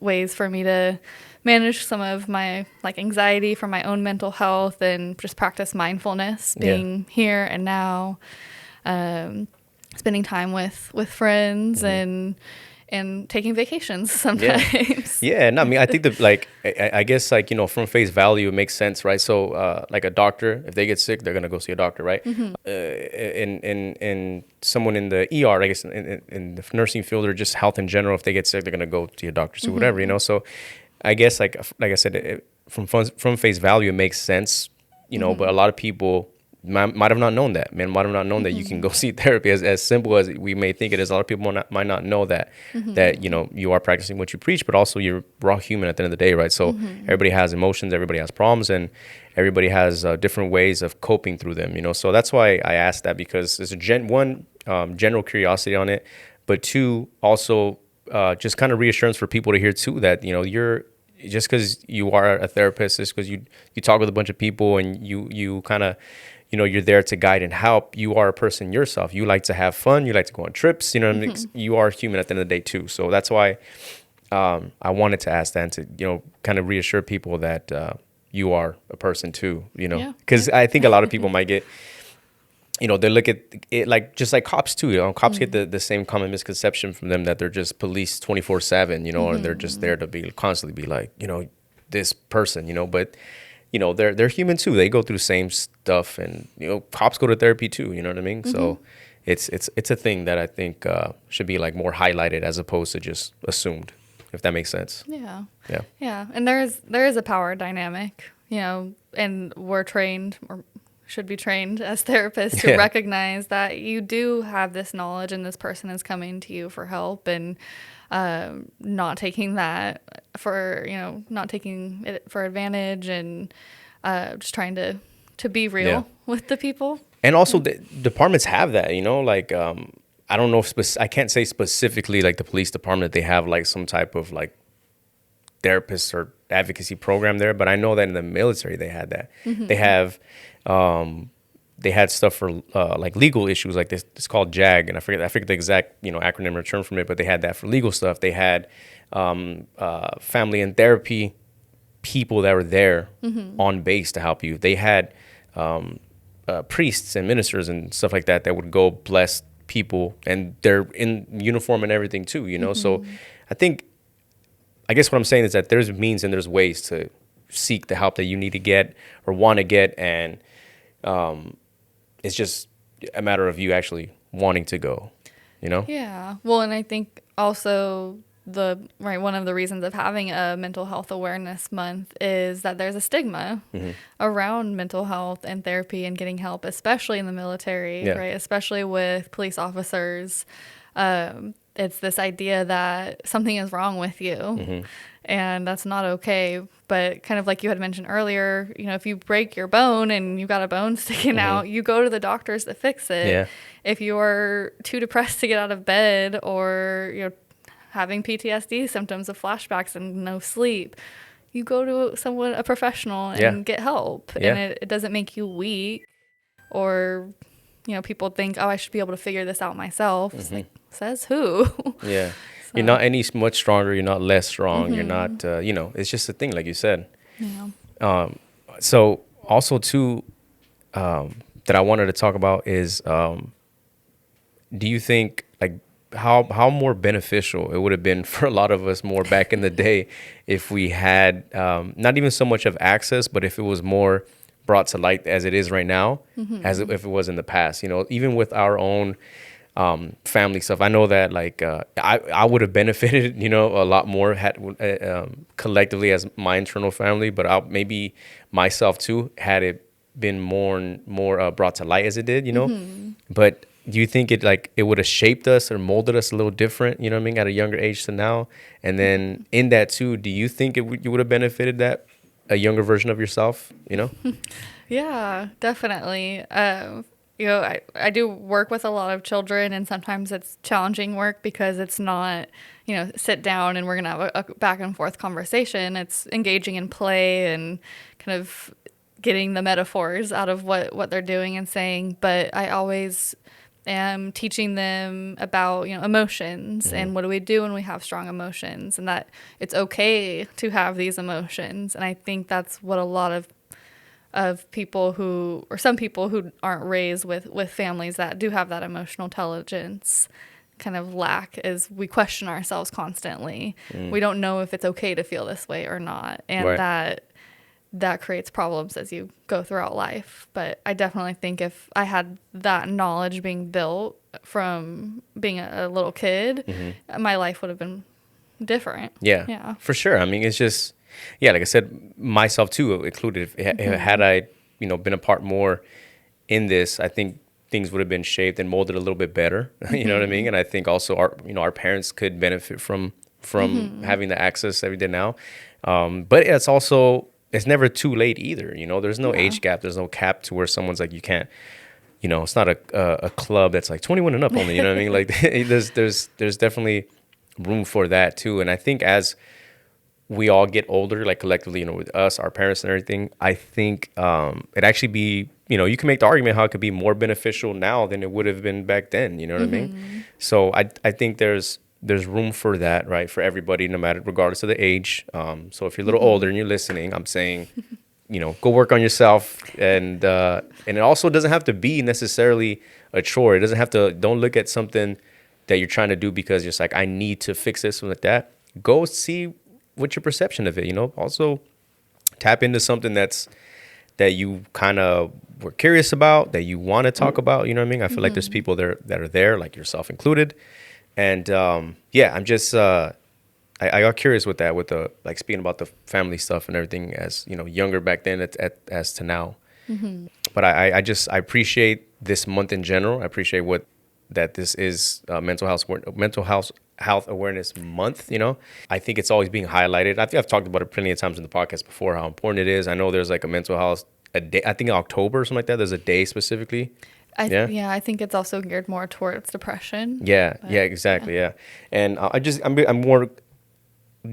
S2: ways for me to manage some of my like anxiety from my own mental health, and just practice mindfulness, being here and now, spending time with friends, and taking vacations sometimes.
S1: No, I mean, I think that like, I guess like, from face value, it makes sense, right? So like a doctor, if they get sick, they're going to go see a doctor, right? And someone in the ER, I guess in the nursing field, or just health in general, if they get sick, they're going to go see a doctor, so whatever, So I guess like I said, from face value, it makes sense, but a lot of people might have not known that, might have not known that you can go see therapy. As simple as we may think it is, a lot of people might not know that, that, you are practicing what you preach, but also we're all human at the end of the day, right? So everybody has emotions, everybody has problems, and everybody has different ways of coping through them, So that's why I asked that, because there's general curiosity on it, but two, also just kind of reassurance for people to hear too, that, you're, just because you are a therapist, just because you talk with a bunch of people and you kind of, you're there to guide and help. You are a person yourself. You like to have fun. You like to go on trips. What I mean? You are human at the end of the day too. So that's why I wanted to ask that, and to, kind of reassure people that you are a person too, because I think a lot of people might get, they look at it like, just like cops too, cops get the same common misconception from them that they're just police 24/7, or they're just there to constantly be like, this person, but they're human too. They go through the same stuff, and cops go to therapy too. You know what I mean? So it's a thing that I think should be like more highlighted as opposed to just assumed, if that makes sense.
S2: Yeah. And there is a power dynamic, and we're trained, or should be trained as therapists, to recognize that you do have this knowledge and this person is coming to you for help, and not taking that for, not taking it for advantage, and just trying to be real with the people.
S1: And also the departments have that, like, I don't know if I can't say specifically like the police department, they have like some type of like therapist or advocacy program there, but I know that in the military they had that. They have they had stuff for like legal issues, like this. It's called JAG, and I forget the exact acronym or term from it, but they had that for legal stuff. They had family and therapy people that were there on base to help you. They had priests and ministers and stuff like that would go bless people, and they're in uniform and everything too. So I guess what I'm saying is that there's means and there's ways to seek the help that you need to get or want to get, and it's just a matter of you actually wanting to go,
S2: Yeah. Well, and I think also one of the reasons of having a mental health awareness month is that there's a stigma around mental health and therapy and getting help, especially in the military, right? Especially with police officers. It's this idea that something is wrong with you, and that's not okay. But kind of like you had mentioned earlier, if you break your bone and you've got a bone sticking out, you go to the doctors to fix it.
S1: Yeah.
S2: If you're too depressed to get out of bed, or you're having PTSD symptoms of flashbacks and no sleep, you go to a professional and get help. And it doesn't make you weak, or people think, oh, I should be able to figure this out myself. It's like, says who?
S1: Yeah. So. You're not any much stronger. You're not less strong. You're not, it's just a thing, like you said.
S2: Yeah.
S1: So also too, that I wanted to talk about is, do you think like how more beneficial it would have been for a lot of us more back in the day if we had, not even so much of access, but if it was more brought to light as it is right now, as if it was in the past, even with our own family stuff. I know that like I would have benefited, a lot more collectively as my internal family, but maybe myself too, had it been more brought to light as it did, But do you think it would have shaped us or molded us a little different, at a younger age to now? And then in that too, do you think you would have benefited that a younger version of yourself,
S2: Yeah, definitely. I do work with a lot of children, and sometimes it's challenging work because it's not, sit down and we're going to have a back and forth conversation. It's engaging in play and kind of getting the metaphors out of what they're doing and saying. But I always am teaching them about, emotions and what do we do when we have strong emotions, and that it's okay to have these emotions. And I think that's what a lot of people some people who aren't raised with families that do have that emotional intelligence kind of lack, is we question ourselves constantly. We don't know if it's okay to feel this way or not. And
S1: right.
S2: that creates problems as you go throughout life. But I definitely think if I had that knowledge being built from being a little kid, my life would have been different.
S1: Yeah, for sure. I mean, it's just, like I said, myself too included. Had I, been a part more in this, I think things would have been shaped and molded a little bit better. You know what I mean? And I think also our parents could benefit from having the access that we did now. But it's never too late either. There's no age gap. There's no cap to where someone's like, you can't, it's not a club that's like 21 and up only, you know what I mean? Like there's definitely room for that too. And I think as we all get older, like collectively, with us, our parents and everything, I think it actually be, you can make the argument how it could be more beneficial now than it would have been back then. You know what I mean? So I think there's room for that, right? For everybody, no matter, regardless of the age. So if you're a little older and you're listening, I'm saying, go work on yourself. And it also doesn't have to be necessarily a chore. It doesn't have to, don't look at something that you're trying to do because you're just like, I need to fix this, something like that. Go see what's your perception of it, Also tap into something that's that you kind of were curious about, that you want to talk about. You know what I mean? I feel like there's people there that are there, like yourself included. And yeah, I'm just I got curious with that, with the like speaking about the family stuff and everything, as you know, younger back then as to now. But I appreciate this month in general. I appreciate that this is mental health awareness month. You know, I think it's always being highlighted. I think I've talked about it plenty of times in the podcast before, how important it is. I know there's like a mental health a day. I think in October or something like that. There's a day specifically.
S2: I think it's also geared more towards depression.
S1: Yeah, exactly. Yeah, and I'm more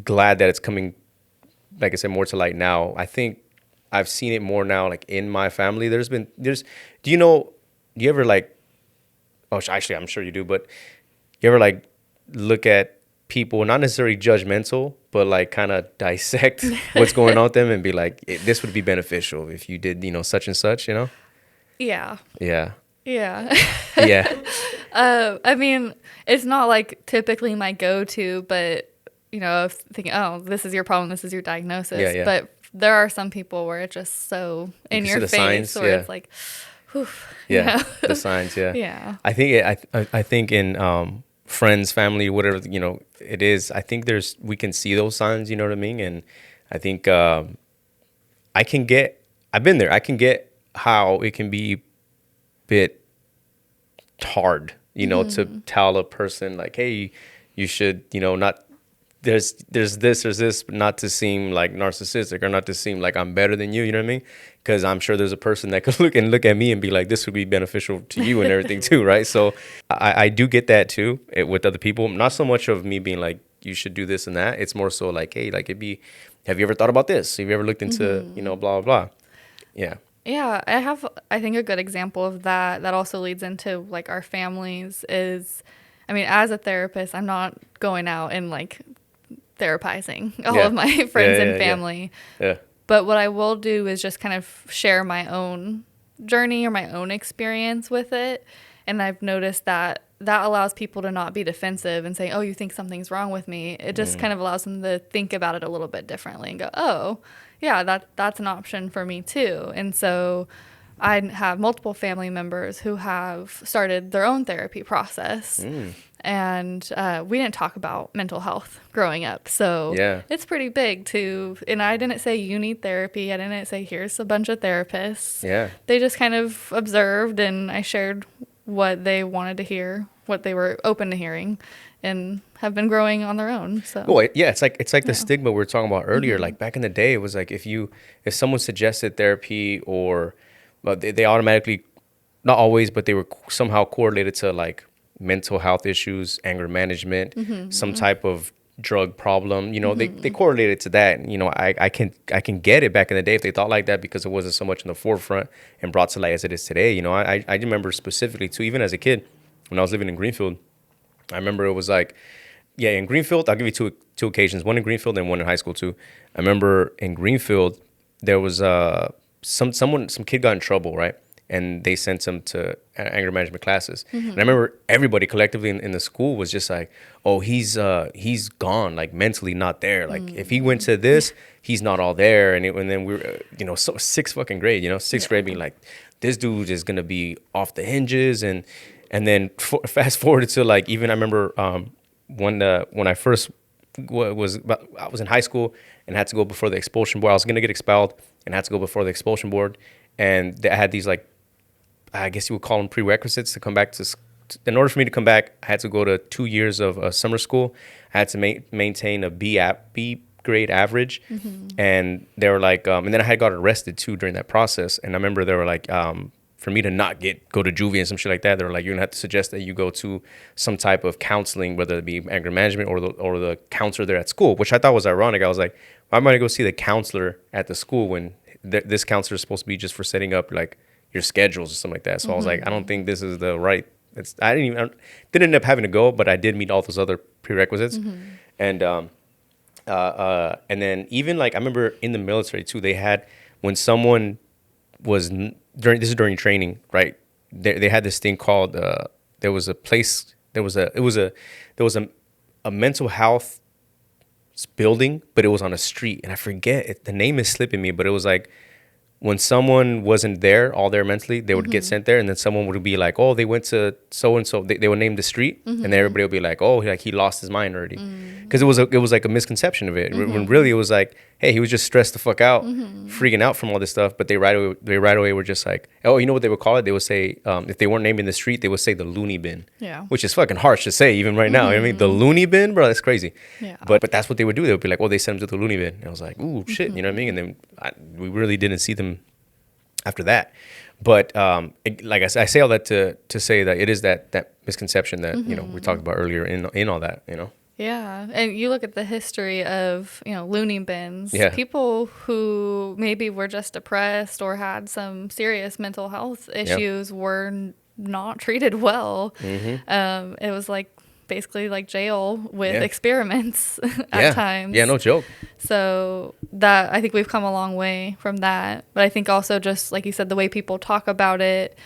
S1: glad that it's coming, like I said, more to light now. I think I've seen it more now, like in my family. Do you ever like, oh, actually, I'm sure you do, but you ever like look at people, not necessarily judgmental, but like kind of dissect what's going on with them and be like, this would be beneficial if you did, such and such,
S2: Yeah.
S1: Yeah.
S2: Yeah.
S1: Yeah.
S2: I mean, it's not like typically my go-to, but thinking, oh, this is your problem, this is your diagnosis.
S1: Yeah.
S2: But there are some people where it's just so in your face,
S1: signs,
S2: where it's like, whew,
S1: yeah, the signs, yeah.
S2: Yeah.
S1: I think in friends, family, whatever it is. I think we can see those signs. You know what I mean? And I think I've been there. I can get how it can be a bit hard, to tell a person like, hey, you should, not. There's this, but not to seem like narcissistic or not to seem like I'm better than you. You know what I mean? Because I'm sure there's a person that could look at me and be like, this would be beneficial to you and everything too, right? So I do get that too with other people. Not so much of me being like, you should do this and that. It's more so like, hey, like have you ever thought about this? Have you ever looked into, blah, blah, blah. Yeah.
S2: Yeah, I think a good example of that also leads into like our families is, I mean, as a therapist, I'm not going out and like therapizing all of my friends and family.
S1: Yeah.
S2: But what I will do is just kind of share my own journey or my own experience with it. And I've noticed that allows people to not be defensive and say, oh, you think something's wrong with me. It just kind of allows them to think about it a little bit differently and go, oh, yeah, that's an option for me too. And so I have multiple family members who have started their own therapy process. And we didn't talk about mental health growing up. So it's pretty big too. And I didn't say you need therapy. I didn't say here's a bunch of therapists.
S1: Yeah.
S2: They just kind of observed, and I shared what they wanted to hear, what they were open to hearing, and have been growing on their own. So
S1: it's like the stigma we were talking about earlier. Like back in the day, it was like if someone suggested therapy, or they automatically, not always, but they were somehow correlated to like mental health issues, anger management, some type of drug problem. They correlated to that. I can get it back in the day if they thought like that, because it wasn't so much in the forefront and brought to light as it is today. I remember specifically too, even as a kid, when I was living in Greenfield, I remember it was like, in Greenfield, I'll give you two occasions, one in Greenfield and one in high school too. I remember in Greenfield, there was some kid got in trouble, right? And they sent him to anger management classes. And I remember everybody collectively in the school was just like, oh, he's gone, like mentally not there. Like if he went to this, he's not all there. And then we were, so sixth fucking grade, sixth grade being like, this dude is going to be off the hinges. And then fast forward to like, even I remember when I first I was in high school and had to go before the expulsion board. I was going to get expelled and had to go before the expulsion board. And I had these like, I guess you would call them prerequisites to come back to. In order for me to come back, I had to go to 2 years of summer school. I had to maintain a B grade average, and they were like, and then I had got arrested too during that process. And I remember they were like, for me to not go to juvie and some shit like that, they were like, you're gonna have to suggest that you go to some type of counseling, whether it be anger management or the counselor there at school, which I thought was ironic. I was like, why am I gonna go see the counselor at the school when this counselor is supposed to be just for setting up like your schedules or something like that? So I was like, I don't think this is the right. I didn't end up having to go, but I did meet all those other prerequisites. And then even like I remember in the military too, they had, when someone was during training, right? They had this thing called there was a mental health building, but it was on a street, and I forget the name is slipping me, but it was like when someone wasn't there, all there mentally, they would get sent there, and then someone would be like, "Oh, they went to so and so." They would name the street, and then everybody would be like, "Oh, like he lost his mind already," because it was like a misconception of it. When really it was like, "Hey, he was just stressed the fuck out, freaking out from all this stuff." But they right away were just like, "Oh, you know what they would call it? They would say if they weren't naming the street, they would say the loony bin."
S2: Yeah.
S1: Which is fucking harsh to say even right now. You know what I mean, the loony bin, bro, that's crazy.
S2: Yeah.
S1: But that's what they would do. They would be like, "Oh, they sent him to the loony bin," and I was like, "Ooh, shit," you know what I mean? And then we really didn't see them after that. But like I say all that to say that it is that misconception that you know we talked about earlier in all that, you know.
S2: Yeah, and you look at the history of, you know, loony bins.
S1: Yeah.
S2: People who maybe were just depressed or had some serious mental health issues were not treated well. It was like basically like jail with experiments at times.
S1: Yeah, no joke.
S2: So that, I think we've come a long way from that. But I think also just like you said, the way people talk about it,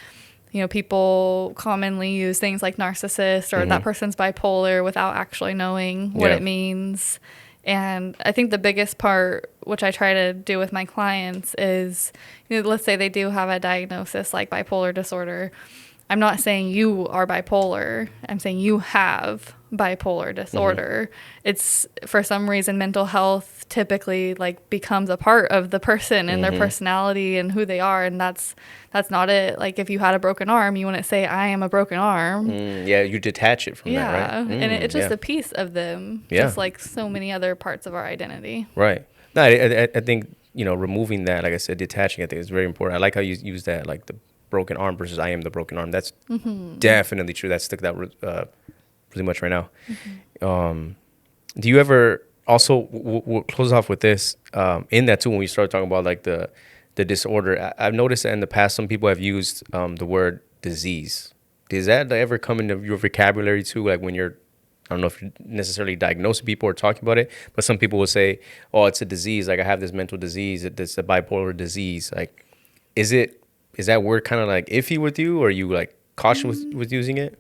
S2: you know, people commonly use things like narcissist or that person's bipolar without actually knowing what it means. And I think the biggest part, which I try to do with my clients, is, you know, let's say they do have a diagnosis like bipolar disorder. I'm not saying you are bipolar. I'm saying you have bipolar disorder. It's, for some reason, mental health typically like becomes a part of the person and their personality and who they are, and that's not it. Like if you had a broken arm, you wouldn't say I am a broken arm.
S1: Yeah, you detach it from that, right?
S2: And it's just a piece of them, just like so many other parts of our identity.
S1: Right. No, I think, you know, removing that, like I said, detaching, I think is very important. I like how you use that, like the broken arm versus I am the broken arm. That's definitely true. That stuck out really much right now. Do you ever also, we'll close off with this, in that too, when we start talking about like the disorder, I've noticed that in the past some people have used the word disease. Does that ever come into your vocabulary too, like when you're, I don't know if you're necessarily diagnosing people or talking about it, but some people will say, oh, it's a disease, like I have this mental disease, it's a bipolar disease. Like, is that word kind of like iffy with you, or are you like cautious with using it?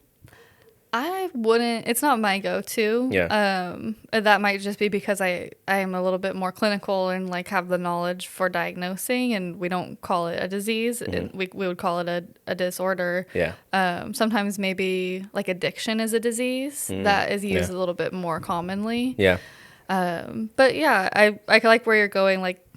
S2: I wouldn't, it's not my go-to.
S1: Yeah.
S2: That might just be because I am a little bit more clinical and like have the knowledge for diagnosing, and we don't call it a disease. We would call it a disorder. Yeah. Sometimes maybe like addiction is a disease that is used a little bit more commonly. Yeah. But yeah, I like where you're going. Like,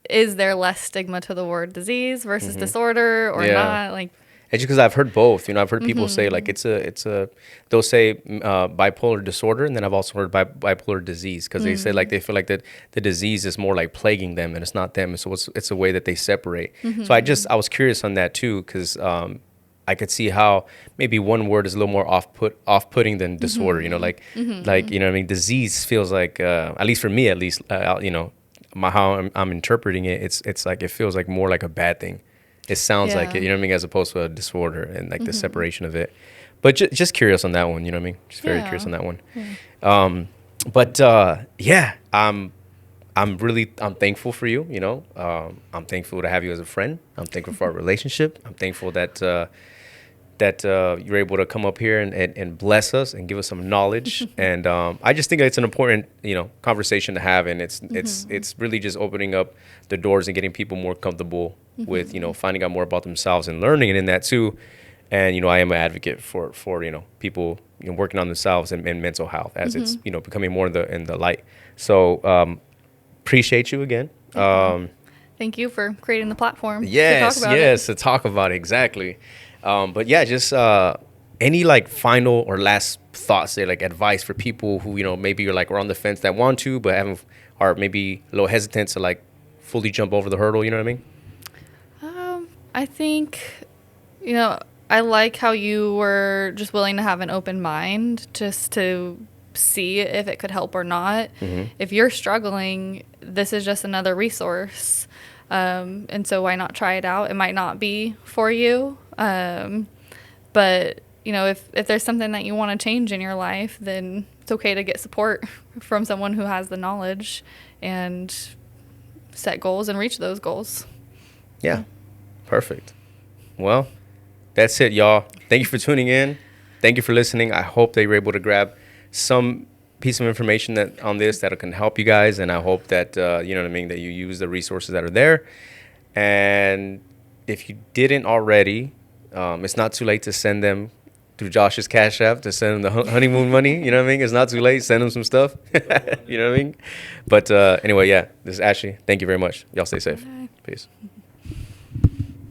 S2: is there less stigma to the word disease versus disorder or not? Like,
S1: it's just because I've heard both. You know, I've heard people say like they'll say bipolar disorder, and then I've also heard bipolar disease, because they say like they feel like that the disease is more like plaguing them and it's not them. So it's a way that they separate. So I was curious on that too, because I could see how maybe one word is a little more off-putting than disorder. You know, like you know what I mean. Disease feels like at least for me, you know, how I'm interpreting it. It's like it feels like more like a bad thing. It sounds like it, you know what I mean, as opposed to a disorder and like the separation of it. But just curious on that one, you know what I mean? Just very curious on that one. Yeah. I'm thankful for you, you know. I'm thankful to have you as a friend. I'm thankful for our relationship. I'm thankful that you're able to come up here and bless us and give us some knowledge. And I just think it's an important, you know, conversation to have. And it's really just opening up the doors and getting people more comfortable with, you know, finding out more about themselves and learning. And in that too, and, you know, I am an advocate for you know, people, you know, working on themselves and mental health as it's, you know, becoming more in the light. So appreciate you again.
S2: Thank you for creating the platform.
S1: Yes, to talk about it. Exactly. But yeah, just any like final or last thoughts, like advice for people who, you know, maybe you're like, we're on the fence that want to, but haven't, are maybe a little hesitant to like fully jump over the hurdle. You know what I mean?
S2: I think, you know, I like how you were just willing to have an open mind just to see if it could help or not. If you're struggling, this is just another resource. And so why not try it out? It might not be for you. But, you know, if there's something that you want to change in your life, then it's okay to get support from someone who has the knowledge and set goals and reach those goals.
S1: Yeah. Perfect. Well, that's it, y'all. Thank you for tuning in. Thank you for listening. I hope that you're able to grab some piece of information that can help you guys. And I hope that, you know what I mean, that you use the resources that are there. And if you didn't already, it's not too late to send them through Josh's Cash App, to send him the honeymoon money. You know what I mean? It's not too late. Send him some stuff. You know what I mean? But anyway, yeah, this is Ashley. Thank you very much. Y'all stay safe.
S2: Bye.
S1: Peace.